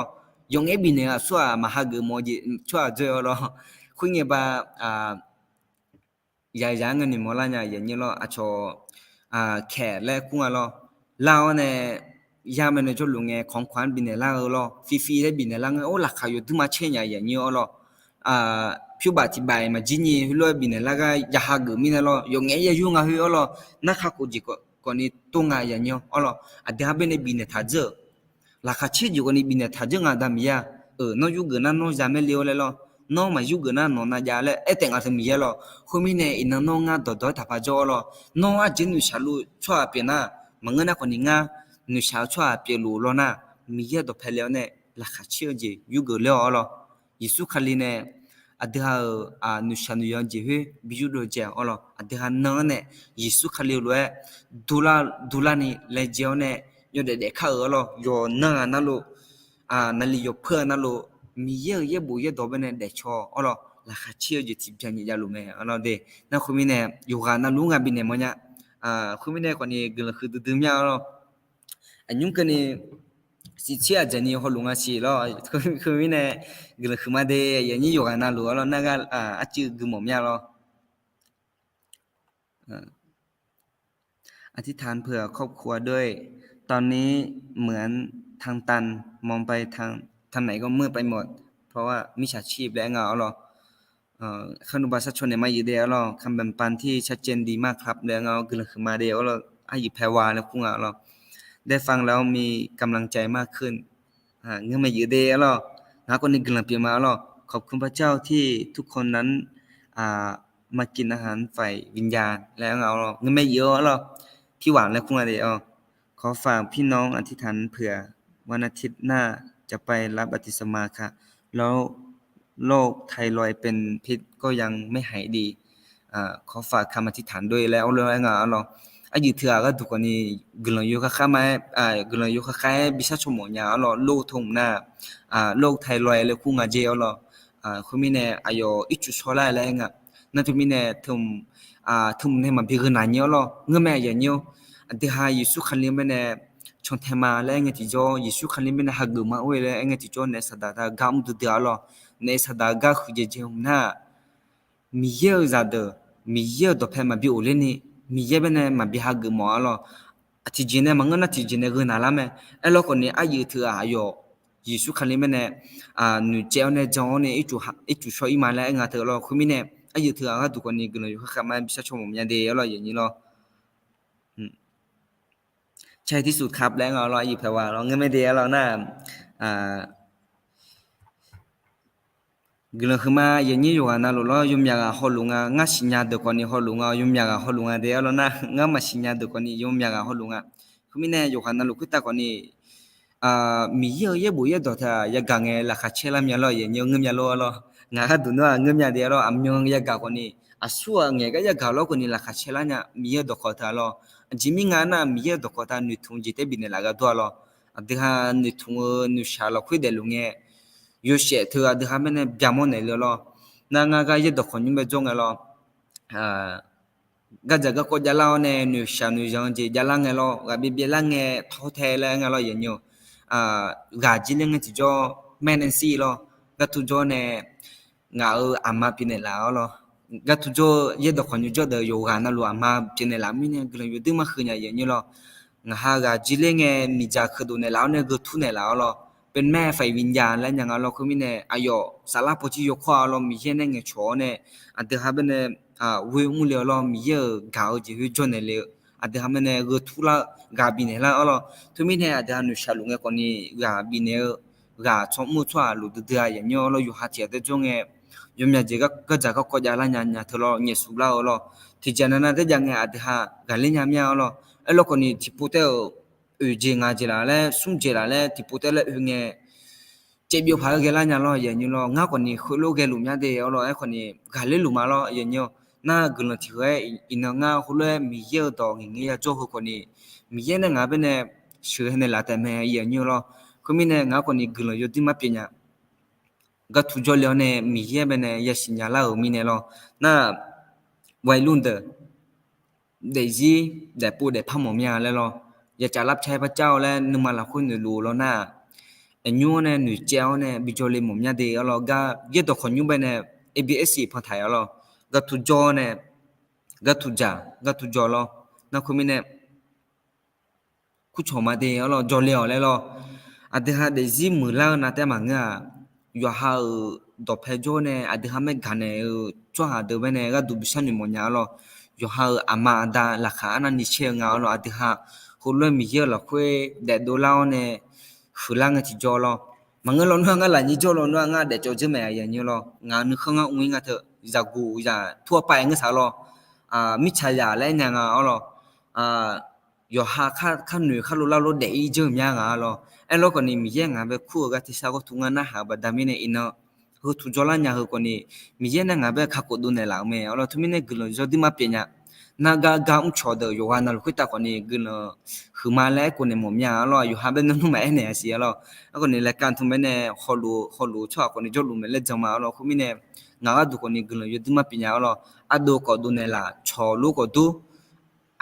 ยงเอบินเนี่ยสัวมาหาเกมอจีชัวเจอรอคุยเงียบยายยังเงินนี่มอลาเนี่ยอย่างนี้รออาชอแขกและคุ้งอ่ะรอลาวเนี่ยยามเนี่ยจลุงเงของขวัญบินเนี่ยลาวรอฟีได้บินเนี่ยลาวโอ้ราคาอยู่ที่มาเชียนอย่างนี้รอผิวบาดที่ใบมาจีนี่ฮัวบินเนี่ยลาวก็ยาหาเกมินเนี่ยรอยงเงยยุ่งอ่ะฮัวรอนักขักจิก็นี่ตรงอ่ะอย่างนี้รอเดี๋ยวเป็นบินเนี่ยท่าเจอราคาเชี่ยอยู่ก็นี่บินเนี่ยท่าเจอดามีอ่ะน้องอยู่กันนั่นน้องจำไม่เลี้ยวเลยรอน้องมาอยู่กันนั่นน้องน่าจะเลยแต่งอะไรมีอ่ะรอคุมิเนี่ยอินน้องงาดอทับจอรอน้องอ่ะจีนุชาลูชัวเป็นน่ะมังเงินคนนี้งานุชาชัวเป็นลูรอน่ะมีอ่ะดอเพลียวเนี่ยราคาเชี่ยจีอยู่กันแล้วรอยิสุขันลีเนี่ยเดี๋ยวนุชานุยองจีฮึบิจูโดเจ้ารอเดี๋ยวน้องเนี่ยยิสุขันลีเลยดูลานี่เลยเจ้าเนี่ยอยู่เด็กๆเขารออยู่นั่งนั่นลูนั่นเลยอยู่เพื่อนนั่นลูมีเยอะบุยดอกเป็นเด็กชออ๋อเหรอราคาเชี่ยวอยู่ที่จังยี่ยาลุงเนี่ยอ๋อเด็กนั่นคุณมีเนี่ยอยู่กันนั่นลุงกับบินเนี่ยมั้งเนี่ยคุณมีเนี่ยคนนี้ก็คือตื่นๆเนี่ยอ๋ออันยุ่งกันนี่สิเชี่ยจันนี่เขาลุงอาชีเหรอคุณมีเนี่ยก็คือมาเดียอย่างนี้อยู่กันนั่นลุงอ๋อนั่นก็อาจจะกูหม่อมเนี่ยเหรออธิษฐานเผื่อครอบครัวด้วยตอนนี้เหมือนทางตันมองไปทางไหนก็มืดไปหมดเพราะว่ามิจฉาชีพและเงาหรอขนุบาสชนเนี่ยมาอยู่เดียวหรอคำแบ่งปันที่ชัดเจนดีมากครับและเงาคือมาเดียวหรออายุแพรวาและพุ่งอ่ะหรอได้ฟังแล้วมีกำลังใจมากขึ้นเงื่อนมาอยู่เดียวหรอหาคนนี้กำลังเปลี่ยนมาหรอขอบคุณพระเจ้าที่ทุกคนนั้นมากินอาหารฝ่ายวิญญาณและเงาหรอเงื่อนไม่เยอะหรอพี่หวานและพุ่งอ่ะเดียวขอฝากพี่น้องอธิษฐานเผื่อวันอาทิตย์หน้าจะไปรับบัพติศมาค่ะแล้วโรคไทรอยด์เป็นพิษก็ยังไม่หายดีขอฝากคำอธิษฐานด้วยแล้วเรื่องอะไรเนาะอายุเถื่อก็ถูกกว่านี้กำลังอยู่ข้างๆกำลังอยู่ข้างๆบิชาชมหยาเนาะโรคทงหน้าโรคไทรอยด์เลยคุ้งอาเจียวเนาะคุณมีเนี่ยอายุอิจุชอลอะไรเงี้ยนั่นทุกมีเนี่ยทุ่มเนี่ยมันพิจารณาเนาะเนาะเงื่อนแม่อย่างเนาะเดี๋ยวยิสุขันเลี้ยงเนี่ยชนเทมาแล้วเงี้ยที่จ่อยิสุขันเลี้ยงเนี่ยหักดูมาเว้ยแล้วเงี้ยที่จ่อเนี่ยสัตว์กำดูเดียวเนาะเนี่ยสัตว์ก็คือเจ้าหน้ามีเยอะจัดมีเยอะตัวเพมาบิโอเลนี่มีเยอะเป็นเนี่ยมาบิหักดูมาเนาะที่จีเนี่ยมันก็น่าที่จีเนี่ยก็น่าละไหมแล้วคนนี้อายุเท่าอายุยิสุขันเลี้ยงเนี่ยนูเจ้าเนี่ยจ่อเนี่ยอีจูช่วยมาแล้วเงี้ยเท่าเนาะคุณมีเนี่ยอายุเท่าก็ทุกคนนี้ก็เลยอยู่ข้างๆมาบิชาชมผมยังเดียวเนาะอย่างนี้เนาะใช่ที่สุดครับแล้วเราหยิบแต่ว่าเราเงินไม่ดีเราหน้ากลุ่มขึ้นมาอย่างนี้อยู่กันนะเรายุ่งยากฮอลลุงง่ายสิญญาเด็กคนนี้ฮอลลุงยุ่งยากฮอลลุงเดียวเราหน้าง่ายมาสิญญาเด็กคนนี้ยุ่งยากฮอลลุงคือไม่แน่อยู่กันนะลูกตาคนนี้มีเยอะบุยดอท่ายากางเงลักเชลามีอะไรอย่างเงี้ยเงินมีอะไรเราง่ายดูนะเงินมีเดียวเราอันยองยากาคนนี้สัวเงี้ยก็ยากาเราคนนี้ลักเชลาเนี่ยมีเยอะดอกท่าเราจิมิงานะมีเยอะดอกท่านุทุ่งจิตเตบินลักตัวเราเดี๋ยวนุทุ่งนุชาเราคุยเดลุงเงี้ยยูเชเธอเดี๋ยวมันเนี่ยยามอนเนี่ยเรานั่งก็เยอะดอกคนนี้ไม่จงเราก็จะก็จะเล่าเนี่ยนุชานุจงจีจะเล่าเงี้ยเราก็บีเล่าเงี้ยท้อแท้แล้วเงี้ยเราอย่างเงี้ยกาจิเลงที่จ่อแม่นซี่ลอก็ทุจ่อเนี่ยงาอามาพินเนลาลอก็ทุจ่อเยดคนอยู่จ่อเดโยกานะลูอามาพินเนลามิเนี่ยกลอยู่ตึมาคืนอย่างนี้ลองาหากาจิเลงมีจักดูเนลาเนี่ยก็ทุเนลาลอเป็นแม่ไฟวิญญาณแล้วอย่างเราคือมิเนี่ยอายอสาราปจิโยควาลอมีเช่นเนี่ยชัวเนี่ยอันเดฮาเบเนี่ยเวมุเลลอมีเยกาวจิวิจอนเนี่ยอันเดฮาเบเนี่ยก็ทุลากาบินเนลาลอทุมิเนี่ยอันเดฮานุชาลุงคนนี้กาบินเนี่ยกาชอบมุชวาลุดเดียอย่างเงี้ยเราอยู่หัดเจแต่จงยมยาเจก็จะก็จะละญาทลอเนี่ยสุลาลอที่จะนั้นแต่ยังอันเดฮากาลิญามีลอแล้วคนนี้ที่พูดเจงาเจลาเลสุ่มเจลาเลที่พูดเลเงี้ยเจ็บอยู่พายเกล้าเนี่ยลออย่างนี้ลองาคนนี้คุยโลเกลุมยาเดียวลอไอ้คนนี้กาลิลุมาลออย่างเงี้ยน่ากลัวที่ว่าอินงาคุยมีเยอะต่ออย่างเงี้ยจ่อคนนี้มีเยอะเนี่ยงาเป็นเนี่ยเชื่อเนี่ยละแต่แม่อย่างเงี้ยลอคือมีเนี่ยงาคนนี้กลัวอยู่ที่มาเป็นเนี่ยก็ทุจริตเนี่ยมีเยอะเป็นเนี่ยยาสิญญาลามีเนี่ยลอน่าวัยรุ่นเด้อเดี๋ยวจีเดี๋ยวพูดเดี๋ยวพัมหมอมีอะไรลออยากจะรับใช้พระเจ้าและนึกมาละคุณอยู่รู้แล้วน่า nhua nè nụ treo nè bị cho lên một nhà đi alo ga ye to khon nyu bên nè ABSC phong thai alo ga tu jo nè ga tu jo lo na khumi nè ku choma de alo jo le le lo adha de zi mu la na te ma nga yo ha do phe jo nè adha me ga nè cho ha de bên nè ga du bisan ni mo nya lo yo ha ama da la kha na ni che nga lo adha ho lo mi ye la khwe de do lao nè phula nga chi jo lo mà ngơ lo nga là như cho lo nga để cho chứ mẹ ya như lo nga nu không nga ui nga thợ za gu za thua pai nga sa lo mi cha ya le nya nga lo yo ha kha nu kha lo la lo de i je mya nga lo e lo ko ni mi ye nga be khu ga ti sa ko tu nga na ha ba da mi ne ino ho tu jo la nya ho ko ni mi ye na nga be kha ko du ne la me lo tu mi ne glo jo di ma pe nya na ga cho de yo ha na lo ta ko ni glo khu ma le ko ne mo mya lo yo ha be nu ma e ne si lo ko ni le kan tu me ne holu cho ko ni jo lu me le jama lo khu mi ne nga ga du ko ni glo yo di ma pe nya lo a do ko du ne la cho lu ko du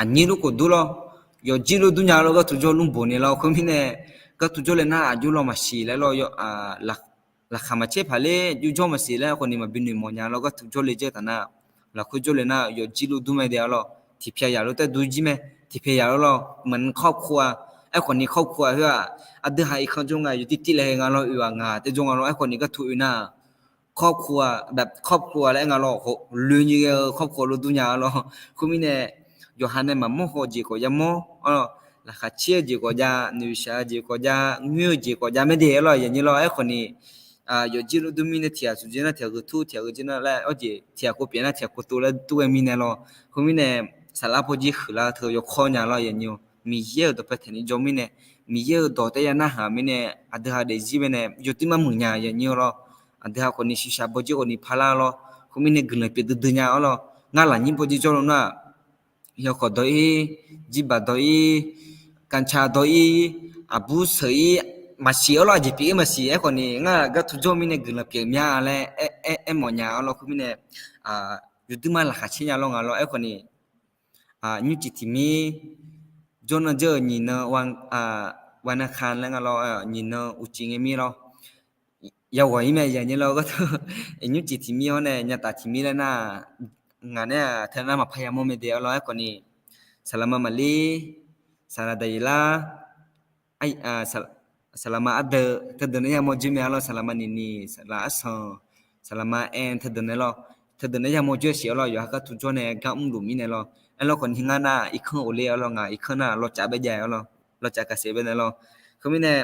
anyi lu ko du lo yo ji lu du nya lo ga tu jo lu bo ne lo khu mi ne ga tu jo le na a ju lo ma si le lo yo la kha ma che pha le ju jo ma si le ko ni ma bin ni mo nya lo ga tu jo le je ta na la khu jo le na yo ji lu du me de lo ti phya ya lo te du ji me ti phya ya lo เหมือนครอบครัวไอ้คนนี้ครอบครัวเพื่ออัดหายเขาจงไงอยู่ที่เลยงานเราอยู่งานแต่จงเราไอ้คนนี้ก็ถูกนะครอบครัวแบบครอบครัวและงานเราลุยครอบครัวรู้ตัวอย่างเราคุณมีเนี่ยอยู่หันในมันโมโหจีก็ยังโมราคาเชี่ยจีก็จะนิวชาจีก็จะมิวจีก็จะไม่ได้เราอย่างนี้เราไอ้คนนี้อยู่จีรู้ตัวมีเนี่ยเทียสุดจีน่ะเทียก็ทูเทียก็จีน่ะแล้วโอเคเทียก็เปลี่ยนนะเทียก็ตัวแล้วตัวมีเนี่ยเราคุณมีเนี่ยสารพัดจีคือละเธออยู่ข้อเนี่ยเราอย่างนี้มีเยอะตัวเป็นที่จอมีเนี่ยมีเยอะตัวแต่ยังน่าหามีเนี่ยอัดหาเดจิเป็นเนี่ยอยู่ที่มันมึงเนี่ยอย่างนี้เราอัดหาคนนี้ชิชาบจีคนนี้พาราเราคุณมีเนี่ยกลุ่มเป็นตัวเนี่ยเรางานหลังนี้บจีจอเราน่ะยกดอยจีบดอยกัญชาดอยอาบุษย์มาเสียเราจีปีมาเสียคนนี้งานก็ทุกจอมีเนี่ยกลุ่มเป็นเนี่ยอะไรหมอเนี่ยเราคุณมีเนี่ยอยู่ที่มันหลักเชียร์เรางานเราคนนี้นิจิติมีจนเจอnhìnวันอังคารแล้วเราnhìnอุจิงมีเราอย่าไว้แม่อย่างนี้เราก็ยุจิที่มีเนี่ยญาติที่มีแล้วนะงานเนี่ยเธอน่ามาพยายามไม่เดียวเราไอ้คนนี้สลามามาลีสลาดายลาไอ้สลามาอัดเดเธอเดินเนี่ยมอจิเมเราสลามานี่สลาอัสสลามาเอ็นเธอเดินเนี่ยเราเธอเดินเนี่ยมอจิเสียเราอยู่ฮักก็ทุกคนเนี่ยก็อุ้มหลุมมีเนี่ยเราไอ้เราคนที่งานน่ะอีกคนโอเล่เราไงอีกคนน่ะเราจับไปใหญ่เราจับกระเสียไปเนี่ยเราคือไม่เนี่ย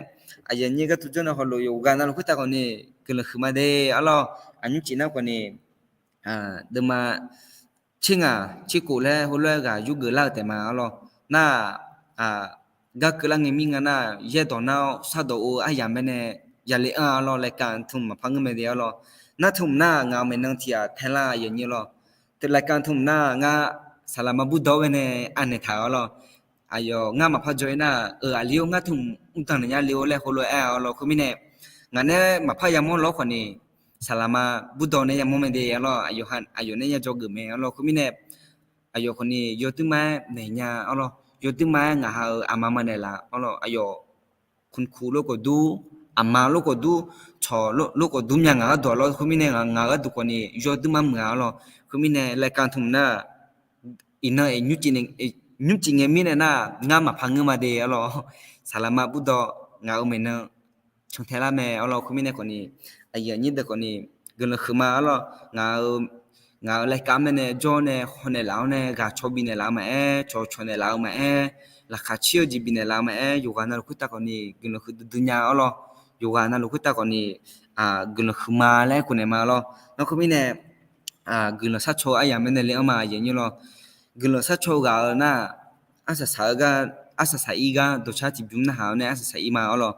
ไอ้ยันนี่ก็ทุกคนน่ะเขารู้อยู่กันน่ะเราคุยตาคนนี้คือเราคือมาเดอเราอันนี้จีน่าคนนี้เดิมมาชิงชิกูเล่หัวเล่กะยุกเกล้าแต่มาเราหน้าก็คือเราเงี้ยมีงานน่ะเยอะตอนนั้นซาโดโอไอ้ยามเนี่ยอย่าเลยเรารายการทุ่มมาพังเงินไม่ได้เราหน้าทุ่มหน้างานไม่นั่งเที่ยวแทนละอย่างนี้เราแต่รายการทุ่มหน้างาสลามาบุดเอาเนี่ยอันนี้ถ่ายเราอายงามาพักจอยน่ะอาเลี้ยงาทุ่มอุตังเนี่ยเลี้ยวเลยคนรวยเราคือไม่เนี่ยงานเนี่ยมาพยายามเราคนนี้สลามาบุดเอาเนี่ยยังไม่ได้เราอายุเนี่ยจอกเมเราคือไม่เนี่ยอายุคนนี้ยศตึ้งมาเนี่ยเรายศตึ้งมางาอามามาเนี่ยละเราอายุคุณครูลูกก็ดูอามาลูกก็ดูชอลูกก็ดูยังงาตัวเราคือไม่เนี่ยงาก็ดูคนนี้ยศตึ้งมาเหมือนเราคือไม่เนี่ยรายการทุ่มน่ะอินเนอร์ยุจิงมีเนี่ยนะงามาพังเงมาเดอเราสารมาบุดงาอุเมนชงเทลาแม่เราคือมีเนี่ยคนนี้ไอ้ยันนี่เด็กคนนี้ก็เลยคือมาเรางารายการเนี่ยจอเนี่ยคนเนี่ยแล้วเนี่ยกาชอบบินเนี่ยแล้วมาชอบเนี่ยแล้วมาราคาเชี่ยวจีบินเนี่ยแล้วมาอยู่กันนั่นลูกตาคนนี้ก็เลยคือดุนยาเราอยู่กันนั่นลูกตาคนนี้ก็เลยคือมาแล้วคนเนี่ยมาเราแล้วคือมีเนี่ยก็เลยสัตว์โชว์ไอ้ยังไม่เนี่ยเลี้ยงมาอย่างนี้เราก็เลยสัตว์โชว์กันน่ะอาศัยอีกันตัวชาติบิมนะฮะเนี่ยอาศัยอีมาเรา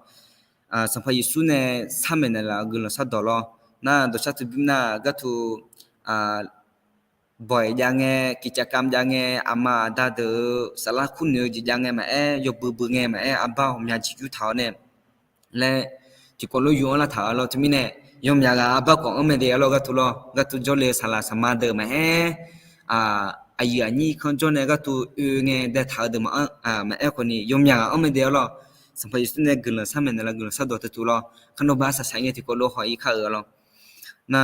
สัมภาระสุนเนี่ยสามเนี่ยละก็เลยสัตว์ดอลน่ะตัวชาติบิมน่ะก็ถูบ่อยยังไงกิจกรรมยังไงอามาดาเดอสารคุณเนี่ยจียังไงมายกบือไงมาอาบ้าผมอยากจิ๋วเท้าเนี่ยและที่คนรู้อยู่ละเท้าเราจะมีเนี่ยยมอยากอาบ้าของไม่ได้เราก็ทุจริตสารสมาเดอมาอายุอันนี้คนจนเนี่ยก็ตัวเงี้ยได้เท้าเดอมาคนนี้ยมอยากไม่ได้เรา สัมภาระเนี่ยกลุ่มสามเนี่ยละกลุ่มสัตว์ตัวตุลอขนมบ้าสัตว์อย่างที่ก็โลหะอีกข้าวลอน่า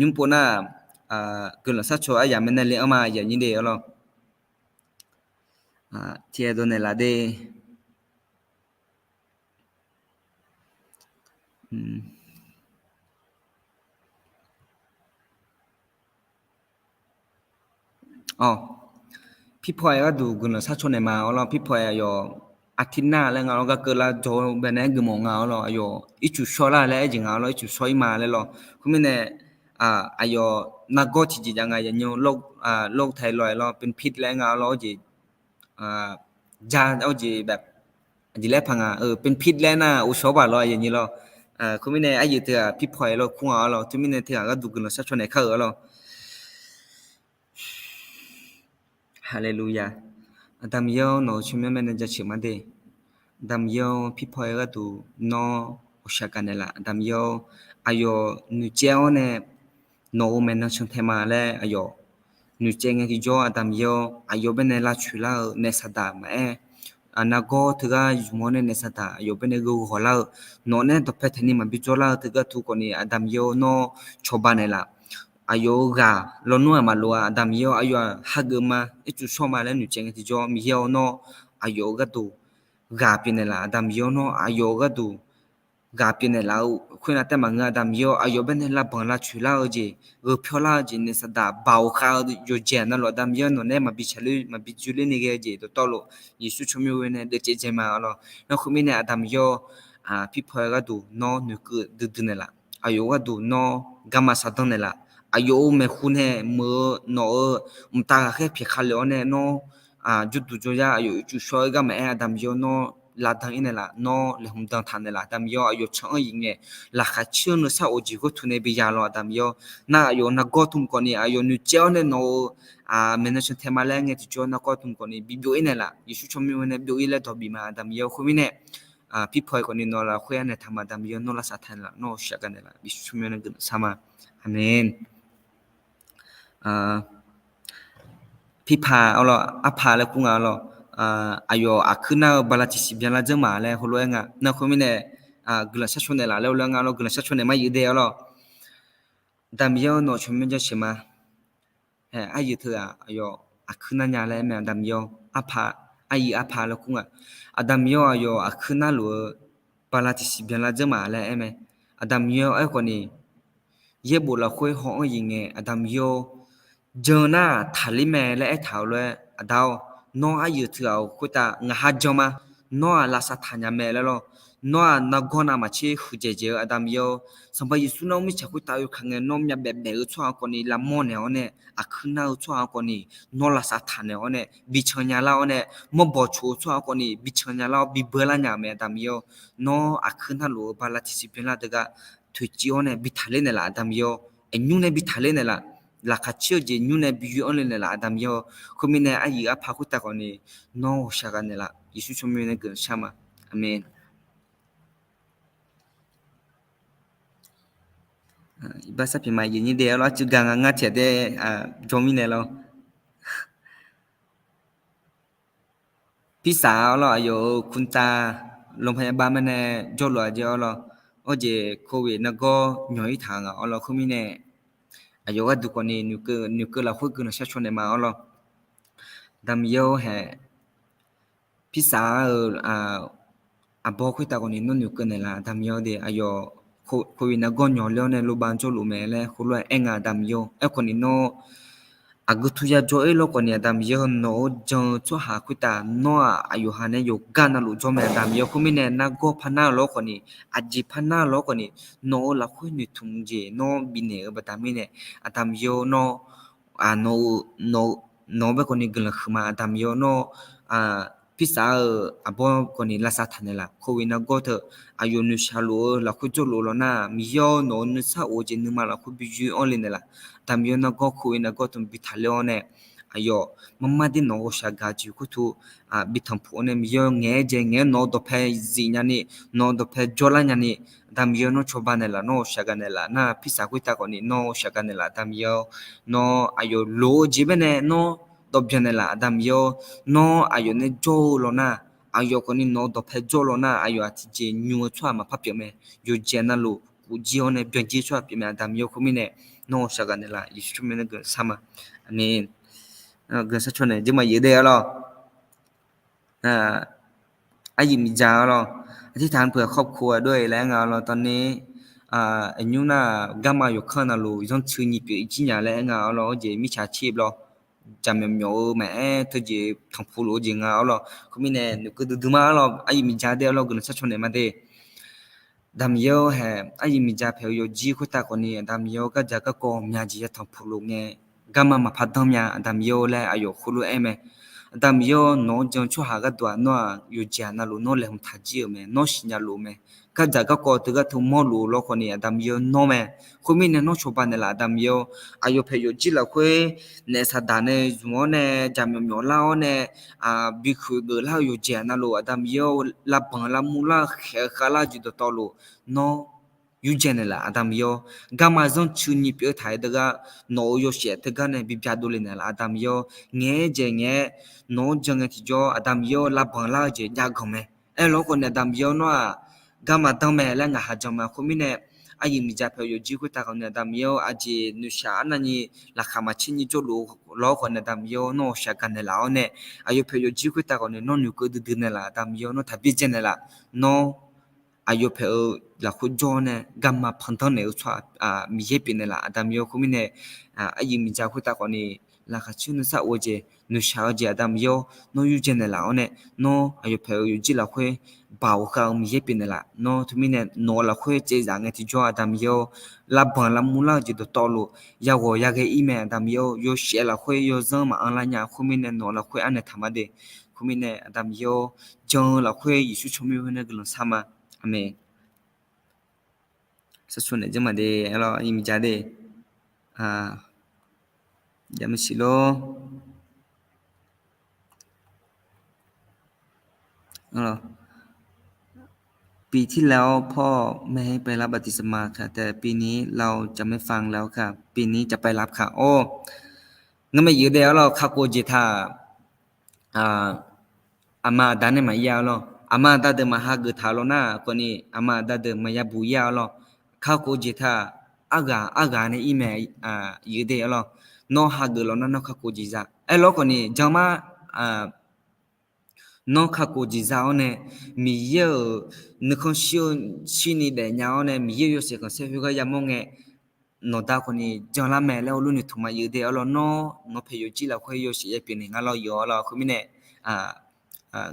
ยุ่งปนน่ะกลุ่มสัตว์ชัวอย่างมันเนี่ยเลยเอามาอย่างนี้เดียวลอที่โดนเนี่ยละเดอ๋อพี่พลอยก็ดูกลุ่มสัตว์ชนในมาลอพี่พลอยอยู่อาทิตย์หน้าแล้วเราก็เกิดละโจแบบนี้กลุ่มงาลออยู่อีจุดชัวละแล้วจริงๆเราอีจุดชัวมาแล้วลอคุณไม่เนี่ยอยู่นักก็ที่จะยังไงอย่างนี้โรคไทรอยด์เราเป็นพิษแล้วเราจะจานเอาจีแบบจีเล็บพังเป็นพิษแล้วนะอุศบาลอยอย่างนี้เราคุณไม่เนี่ยอายุเท่าพี่พลอยเราคุ้งเราที่ไม่เนี่ยเท่าก็ดูกันเราสักชนในข้าวเราฮาเลลูยาดำยาวโนชิมมันจะชิมมาเดดำยาวพี่พลอยก็ดูโนอุชกันเนี่ยละดำยาวอายุนุเจ้าเนี่ยโนมันนั่งชนเทมาเลยอายุนุเจ้าเงี้ยที่จ่อดำยาวอายุเป็นเนี่ยละชุลาเนสดามานักก็ถือว่าอยู่มอเนี่ยเนสดาอายุเป็นเนี่ยกูหัวเราโนเนี่ยตัวเพชรนี่มันบิจ่อละถือว่าทุกคนนี่ดำยาวโนชอบเนี่ยละอายุกาลนู้นมาลัวดำยาวอายุฮักมาจุดชอบมาแล้วนุเจ้าที่จ่อมีเยอะโนอายุก็ดูกาเป็นเนี่ยละดำยาวโนอายุก็ดูกาเป็นเนี่ยละคุณอาจจะมังดำยาวอายุเป็นเนี่ยละบังละชุลาจีเพียวละจีเนสดาบ่าวข้าวอยู่เจนนั่นหรอดำยาวโนเนี่ยมาบิชลุมาบิจุลินี่เกจีตัวตลอดยิสุชมิวเนี่ยเดจเจมาอ๋อแล้วคุณมีเนี่ยดำยาวพี่พลอยก็ดูโนนึกดื้อเนี่ยละอายุก็ดูโนกามาสัตว์เนี่ยละอายุไม่คุ้นเหมือโนตาแค่เพียงขาเลี้ยวเนี่ยโนจุดดูจุดยาอายุจุดช่วยก็ไม่ดำยาวโนลาดังอินเนี่ยละโนเลหุมดังทันเนี่ยละดำยาวอายุช่างยิงเนี่ยหลักเชื่อนุสาวจีก็ทุนในบิยาลอดำยาวน่าอายุนักก็ทุ่มคนนี้อายุนุเจ้าเนี่ยโนเมนชั่นเทมาแรงเนี่ยที่จอนักก็ทุ่มคนนี้บิวอินเนี่ยละยิสุชมิวเนี่ยบิวอินเลยตัวบิมาดำยาวคุมิเนี่ยพี่พลอยคนนี้นอละคุยเนี่ยทำมาดำยาวโนละสัตย์ละโนชักกันเนี่ยละยิสุชมิวเนี่ยสมาอาเมนพี่พาเอาละอาพาแล้วกูงาละอายุขึ้นน่ะบาลาติสิบยันละเจมาแล้วหัวเราะงั้นนั่นคือมิเนี่ยกลุ่มชาชนเนี่ยละแล้วเรื่องเรากลุ่มชาชนเนี่ยมาอยู่เดียวละดำยาวโนชมมันจะใช่ไหมอายุเท่าอายุขึ้นน่ะเนี่ยแล้วแม่ดำยาวอาพาอาพาแล้วกูงาดำยาวอายุขึ้นน่ะรู้บาลาติสิบยันละเจมาแล้วแม่ดำยาวไอ้คนนี้เย็บบุหรี่คุยห้องยิงเงี้ยดำยาวเจอหน้าทะเลแม่และไอ้เท้าเลยดาวน้องอายุเท่าคุยตางาจอมาน้องลาสัตย์ยาแม่แล้วน้องนักกอนามาเชื่อหุ่นเจ้าดำยาวสมัยสุนัขมิชคุยตาอยู่ข้างเงี้ยน้องมีแบบชัวร์คนนี้ละมอนเนี่ยขึ้นน่าชัวร์คนนี้น้องลาสัตย์เนี่ยบิชญาลาเนี่ยมบ่ชัวร์คนนี้บิชญาลาบิเบลานยาแม่ดำยาวน้องขึ้นน่ารู้บาลาติสิเป็นละเด็กทุกจีเนี่ยบิทะเลเนี่ยละดำยาวยุ่งเนี่ยบิทะเลเนี่ยละหลักเชื่อจีนู่นเนี่ยบิยูอันเนี่ยละดำยาวคุณมีเนี่ยอายุพักคุตาคนนี้น้องชักกันเนี่ยละยิสุชมเนี่ยเกิดช่ไหมอาเมนภาษาพิมพ์ยี่นี่เดียวเราจุดกลางงัดเฉดจอมิเนี่ยเราพี่สาวเราอายุคุณตาโรงพยาบาลมันเนี่ยจบแล้วเดียวเราโอ้เจโควิดนั่นก็หน่อยทางเราคุณมีเนี่ยอายุก็ดูคนนี้นิวเกอร์เราคุยกันนะชัดชวนเนี่ยมาเราดำเยอะแห่พี่สาวบอกคุยตาคนนี้นู่นนิวเกอร์เนี่ยละดำเยอะเดียอายุโควิดนั่นก็หน่อยแล้วเนี่ยรูปบ้านจบรู้ไหมเลยคุณรู้เอ็งดำเยอะไอ้คนนี้โน่อากุทุยาโจเอโลคนนี้ดำเยอะโน่จังชัวหาคุยตาโน่อายุหันเนี่ยอยู่กันนั่นรู้จอมเนี่ยดำเยอะคุณมีเนี่ยนักก็พันนาโลคนนี้อาจีพันนาโลคนนี้โน่ละคุยนิทุ่งเจโน่บินเนี่ยบัดามิเนี่ยดำเยอะโน่โน่เป็นคนนี้กลุ่มขึ้นมาดำเยอะโน่พี่สาวบอกคนนี้ลาสัตย์เนี่ยละโควิดนั่นก็เถอะอายุนุชาลูละคุยจลูแล้วนะมีเยอะโน่นุสาวจีนึกมาละคุยบิจูออนเลยเนี่ยละดำเยอะนั่นก็คุยนั่นก็ต้องบิทะเลเนี่ยอายุมันมาดิโน่ชากาจิคุทุบิทัมพูเนี่ยมีเยอะเงี้ยเจเงี้ยโน่ดอเพจีญานี่โน่ดอเพจอลาญานี่ดำเยอะโน่ชอบเนี่ยละโน่ชากาเนี่ยละนะพี่สาวคุยตาคนนี้โน่ชากาเนี่ยละดำเยอะโน่อายุโลจีเป็นเนี่ยโน่ดอบจันเนี่ยละดำเยอะโน่อายุเนี่ยโจโลนะ ayo ko ni no do phe jo lo na ayo ati je nyu chwa ma phap pye me yo je na lo ku ji on ne byen ji chwa pye me adam yo ko mi ne no sha ga ne la yisu me ne ga sama amen ga sa chwa ne je ma ye de lo อายิมิจาเราอธิษฐานเผื่อครอบครัวด้วยแล้วงาเราตอนนี้อายุน่ะกามาอยู่ข้างน่ะลูย้อนชื่อนี่เปียจิญาแล้วงาเราเจมิจฉาชีพเราจำยำโยแม่เธอเจทางผู้รู้จริงงาเราเขามีแน่นึกดูมาเราอายิมิจาเดียวเราก็นึกชนเนี่ยมาเดดามโยแฮอายิมิจาเพียวโยจีคุตาคนนี้ดามโยก็จะก็โกมยาจีทางผู้รู้เนี่ยกามาพัดดอมยาดามโยและอายุคุรู้เอเมดามโยน้องจังชั่วหาก็ตัวน้ออยู่เจานะลูน้อเลยหงทัดจีเมน้อสิญาลูเมก็จะก็โกตึกทุ่มมอลูโลคนนี้ดามโยน้อเมคุมีเนี่ยน้อชอบานเนี่ยละดามโยอายุเพียวจีละคุยเนี่ยสัตว์เนี่ยจังเนี่ยจำยำยอลาวเนี่ยบิคุยเกลาอยู่เจานะลูดามโยลับบังลับมูลาเขคาลาจิตตอลูน้อยูเจนละดามโยกามาซอนชูนี่เปียไทยดะโนโยเชตกะเนี่ยบิบยาดูเลยเนี่ยละดามโยเงเจเงน้องจังที่จอดามโยลับบังลาเจยากงเมโลคนเนี่ยดามโยนัวกามาตังเมแล้วงะหาจอมาคุมิเนี่ยอายิมิจาเปียวจีกุตาคนเนี่ยดามโยอาจีนุชานันนี่ละคามาชินี่จลูโลคนเนี่ยดามโยโนชะกันเนี่ยละเนี่ยอายุเปียวจีกุตาคนเนี่ยโนนุกดื้อเนี่ยละดามโยโนทับบิเจเนี่ยละโนอายุเพียวละคุจอเนี่ยกำมาพันธุ์เนี่ยชวมีเยปินเนี่ยละดามโยคุมิเนี่ยอายิมิจาคุตาคนนี้ละคัชุนสาวเจนุชาวเจดามโยโนยูเจเนี่ยละเนี่ยโนอายุเพียวยูจิละคุยบ่าวเขามีเยปินเนี่ยละโนทุมิเนี่ยโนละคุยเจจางที่จอดามโยละบังละมูลาจิตตอลูยาวอยากให้อีเมดามโยโยเชละคุยโยซังมาอันละเนี่ยคุมิเนี่ยโนละคุยอันเนี่ยธรรมะเดคุมิเนี่ยดามโยจงละคุยยิสุชมิวเนี่ยกลุ่มสามาAmen. Sesuatu je mah deh, kalau ini jadi, jam silo, ปีที่แล้วพ่อไม่ให้ไปรับบัพติศมาค่ะแต่ปีนี้เราจะไม่ฟังแล้วค่ะปีนี้จะไปรับค่ะโอ้งั้นไม่อยู่แล้วเราข้ากูจิตาอามาดานเนี่ยมายาวเราอามาดาเดมาหาเกิดทาโลน่าคนนี้อามาดาเดมายาบุยาวเราข้ากูจิตาอากาเนี่ยอีเมอยู่เดียวเราโนหาเกิดเรานั่นข้ากูจิตาเราคนนี้จามาน้องข้ากูจิตาเนี่ยมีเยอะนึกของชินี่เดียร์เนี่ยมีเยอะอยู่เสียกันเสียฟิกก็ยังมองเงนอดาคนนี้จังละแม่แล้วรุ่นนี้ถูกมาอยู่เดียวเราน้องเพย์จีเราคุยอยู่เสียเป็นงั้นเราอยู่เราคุยไม่เนี่ย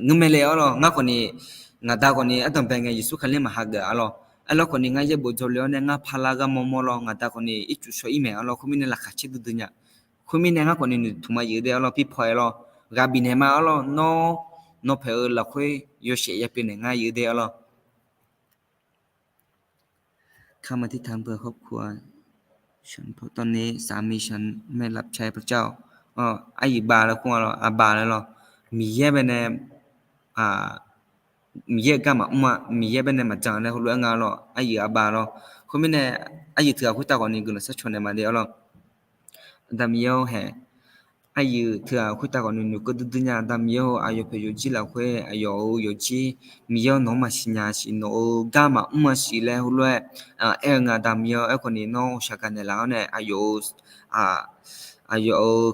เงินไม่เลยเรางั้นคนนี้งั้นดาคนนี้ต้องเป็นไงยิสุขันเลยมาหาเกเราเราคนนี้งั้นจะบุญจะเลี้ยงเนี่ยงั้นพลังก็มอเรางั้นดาคนนี้อีจุดช่วยอีเมลเราคุยไม่เนี่ยหลักขัดชิดดุเนี่ยคุยไม่เนี่ยงั้นคนนี้ถูกมาอยู่เดียวเราพี่พลอยเรากาบินเฮมาเราน้องเพย์เราคุยอยู่เสียเป็นงั้นอยู่เดียวเราข้ามาที่ทำเพื่อครอบครัวฉันเพราะตอนนี้สามีฉันไม่รับใช้พระเจ้าไอ้บาแล้วกูเราบาแล้วมีเยอะไปเนี่ยมีเยอะกันมามีเยอะไปเนี่ยมาจังเลยเขาเรื่องงานเราไอ้บาเราเขาไม่เนี่ยไอ้ถือคุยตาคนนี้กูเลยสักชนเนี่ยมาเดียวเราแต่มีเยอะแห่ไอ้ถือคุยตาคนนี้ก็ดูเนี่ยแต่มีเยอะอายุเพย์จีละคุยอายุอยู่จีมีเยอะน้องมาสิญญาสิโนกามาสิแล้วเขาเลยงานแต่มีเยอะคนนี้น้องชักกันเนี่ยแล้วเนี่ยอายุ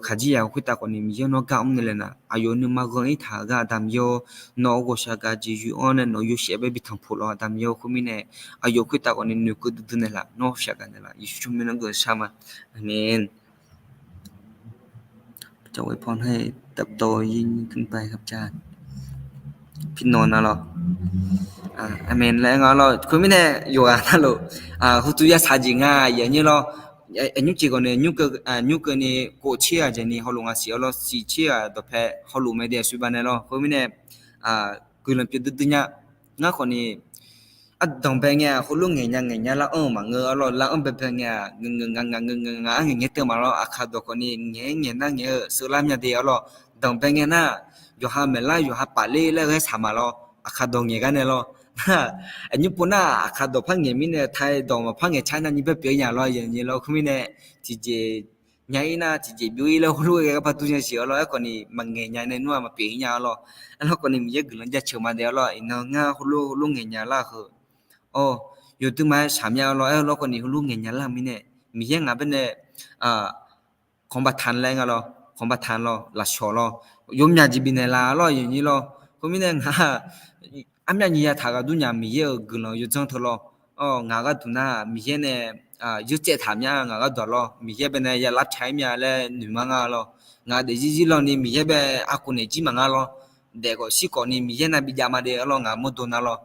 ข้าจีคุยตาคนนี้มีเยอะน้องกำเนี่ยเลยนะอายุนึกมาก่อนอีท่าก็แต่มีเยอะน้องก็ชักกันจีอยู่เนี่ยน้องอยู่เสียไปบิดทั้งพูดแต่มีเยอะคนนี้เนี่ยอายุคุยตาคนนี้นึกก็ดูเนี่ยละน้องชักกันเนี่ยละยิ่งชุ่มมันก็สามาอาเมนจะอวยพรให้เติบโตยิ่งขึ้นไปครับอาจารย์พี่นนท์นะเราอาเมนแล้วงั้นเราคุณไม่แน่อยู่อ่ะนะเราเขาตัวอยากสาจิงอย่างนี้เรายุคจีก่อนเนี่ยยุคนี้โคเชียเจนี่เขาลงอาเซียเราสีเชียตัวแพ้เขาลงไม่ได้สุบานเราคุณไม่แน่กุลพิจารณางั้นคนนี้ตรงไปเนี่ยเขาลงเงี้ยแล้วมาเงาเราแล้วไปเนี่ยเงี้ยเติมมาเราขาดคนนี้เงี้ยนั่งเงี้ยสุรามีเดียวเราตรงไปเนี่ยนะอยู่หาเมล่าอยู่หาปาลีแล้วก็สามาเราขาดเงี้ยกันเนี่ยเราอันนี้ปุ่นขาดพังเงี้ยมิเนี่ยไทยดองมาพังเงี้ยใช้นั่นนี่เป็นเปียอย่างเราอย่างนี้เราคือมิเนี่ยที่จะ nhảy na chỉ biểu là hulu cái bắt tu nhà xíu lo còn ni mang nghe nhảy nên nuôi mà bị nhà lo anh còn ni mình cái lần ra chiều mà đeo lo nó nga hulu nghe nhà là hở ô yo tu mai sam nhà lo còn ni hulu nghe nhà là mình cái ngã bên này không bắt thành lại lo không bắt thành lo là xóa lo yếm nhà chỉ bên này là lo như như lo có mình ngã anh nhà nhà thà cái tu nhà mình cái lo yo trong thằng lo ngã cái tu na mình cái này yu che tham nya nga ga do lo mi ye be ne ya lap chai mya le nu ma nga lo nga de ji lo ni mi ye be aku ne ji ma nga lo de ko si ko ni mi ye na bi ja ma de lo nga mo do na lo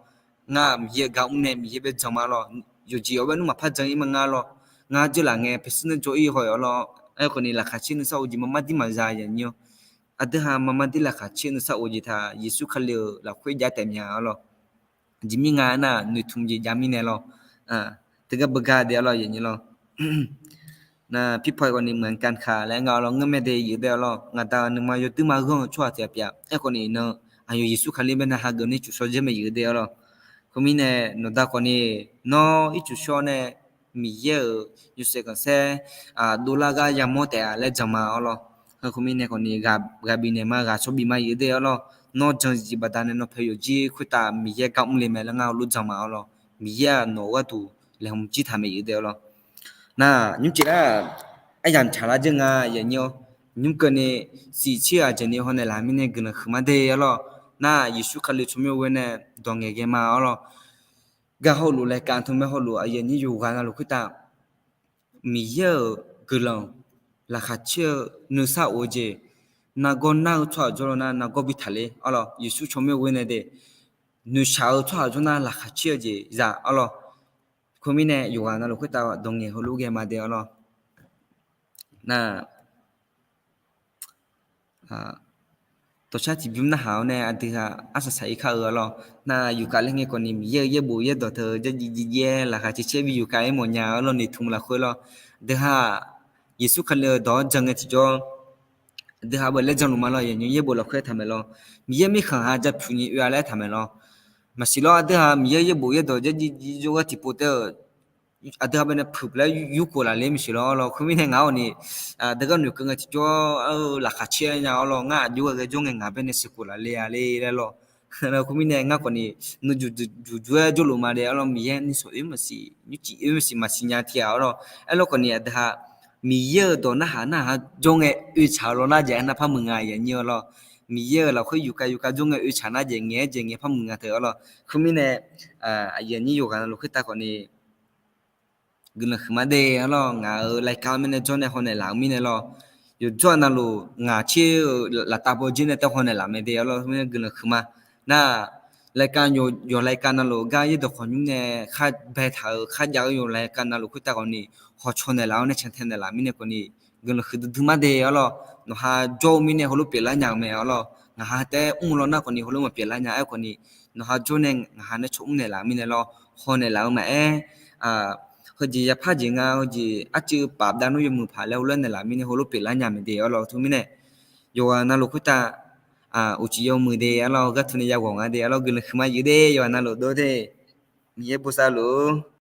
nga mi ye ga un ne mi ye be jang ma lo yu ji yo be nu ma pha jang i ma nga lo nga ju la nge person jo i ho yo lo ai ko ni la kha chin sa u ji ma di ma za ya nyo ade ha ma di la kha chin sa u ji tha yesu khale la khwe ja te mya lo ji mi nga na nu thum ji ja mi ne loถึงกับกาเดียวเราอย่างนี้เรานะพี่พลอยคนนี้เหมือนกันค่ะแล้วเราเงินไม่ได้อยู่เดียวเรางาตาหนึ่งมาอยู่ตึ้งมาเรื่องชั่วเสียเปรียบไอ้คนนี้เนาะอายุยิสุขันลีเป็นหาเงินนี่จุดสนใจไม่อยู่เดียวเราคนนี้เนี่ยนดาคนนี้เนาะอีจุดสนเนี่ยมีเยอะอยู่เสกเสดูแลก็ยังมั่วแต่แล้วจะมาเอาเราคนนี้เนี่ยคนนี้กับบินเนี่ยมากับชอบบินมาอยู่เดียวเรานอกจากจีบัดนั้นเนาะเพย์จีคุยตามีเยอะกับอุ้มเลยแม่แล้วเรารู้จักมาเอาเรามีเยอะโน้ก็ถูแล้วผมจีทำไม่อยู่เดียวหรอน่ะยุ่งจีน่ะไอ้ยันชาลาจังอ่ะอย่างเงี้ยยุ่งกันเนี่ยสิ่งที่อาจจะเนี่ยคนในหลายมิเนี่ยกันขึ้นมาได้หรอน่ะยิสุขันเลยชุ่มอยู่เว้ยเนี่ยดองเงี้ยมาหรอก็เขารู้รายการทุ่มไม่เขารู้ไอ้ยันนี่อยู่กันนะลูกคือตามีเยอะกันหรอราคาเชื่อเนื้อสัตว์โอเจน่ะก็น่าชอบจริงนะน่ะก็บิดทะเลอ๋อหรอยิสุชุ่มอยู่เว้ยเนี่ยเด้เนื้อชาวชอบจริงนะราคาเชื่อเจจ้ะอ๋อหรอคนมีเนี่ยอยู่กันนะลูกคือตาดงเงี้ยเขารู้แกมาเดียวหรอน่ะตัวชาติบิมน่าหาวเนี่ยอันที่ค่ะอาศัยข้าวหรอน่ะอยู่กันเรื่องเงี้ยคนนี้มีเยอะบุยเยอะต่อเธอจะเย่ๆล่ะค่ะเชื่อวิอยู่กันหมดยาวเราเนี่ยทุ่มละคุยหรอเดี๋ยวยิสุขันเลยดอจังเงี้ยที่จ่อเดี๋ยวบ่เล่จังลุมาหรออย่างเงี้ยบ่ละคุยทำไมหรอมีเยอะไม่ขังหาจะพูนี่อะไรทำไมหรอมาสิล้อเดี๋ยวมีเยอะบุยเยอะต่อจะจู่ก็ที่พูดเตออาเดี๋ยวเป็นผูกแล้วยุคละเล่มสิล้อเราคือไม่ให้เงานี่เดี๋ยวก็หนูก็เงาที่จ่อราคาเชี่ยเนี่ยเราง่าอยู่ก็จ่อเงาเป็นสิกุละเลี้ยแล้วเราคือไม่ให้เงาคนนี้นูจู่ลงมาเดี๋ยวเรามีเยอะนี่สวยมั้ยสินี่จีมั้ยสิมาสิญาที่เราเราคนนี้เดี๋ยวมีเยอะตัวน่าจ่อเงาชาวเราน่าจะน่าพามึงไงอย่างเงี้ยเรามีเยอะเราค่อยอยู่กันจ่อเงาชาวน่าจะเงี้ยพามึงไงเถอะเราคือไม่ให้อย่างนี้อยู่กันเราคือตาคนนี้gần là khmer đây lo ngà lại cao mình cho này hôm nay làm mình loอยู่จวนนั่นลูงาชื่อละตาโบจินแต่คนไหนล่ะไม่ได้แล้วไม่กันเลยคือมาน่ารายการอยู่รายการนั่นลูกายตัวคนเนี่ยข้าไปถ่ายข้าอยากอยู่รายการนั่นลูกคือแต่คนนี้ขอชวนในแล้วเนี่ยฉันเห็นในแล้วมิเนี่ยคนนี้กันเลยคือถึงมาได้แล้วเนาะฮะโจมิเนี่ยเขาลูกเปลี่ยนอย่างไม่แล้วนะฮะแต่เราหน้าคนนี้เขาลูกมาเปลี่ยนอย่างไอ้คนนี้เนาะฮะโจเนี่ยนะฮะเนี่ยชมในแล้วมิเนี่ยแล้วคนในแล้วมาเขาจีจะพาจิงเขาจีอาจจะปรับด้านนู้นยังมือผ่าแล้วเล่นในหลังมิเนี่ยเขาลูกเปลี่ยนหลายอย่างไม่ได้เราทุกมิเนี่ยโยนนั่นลูกคุตาอุจิโยมือเดียเราก็ทุนยาวกว่าเดียเราเกินขึ้นมาอยู่เดียโยนนั่นลูกโดดเดียมีเยอะภาษาลูก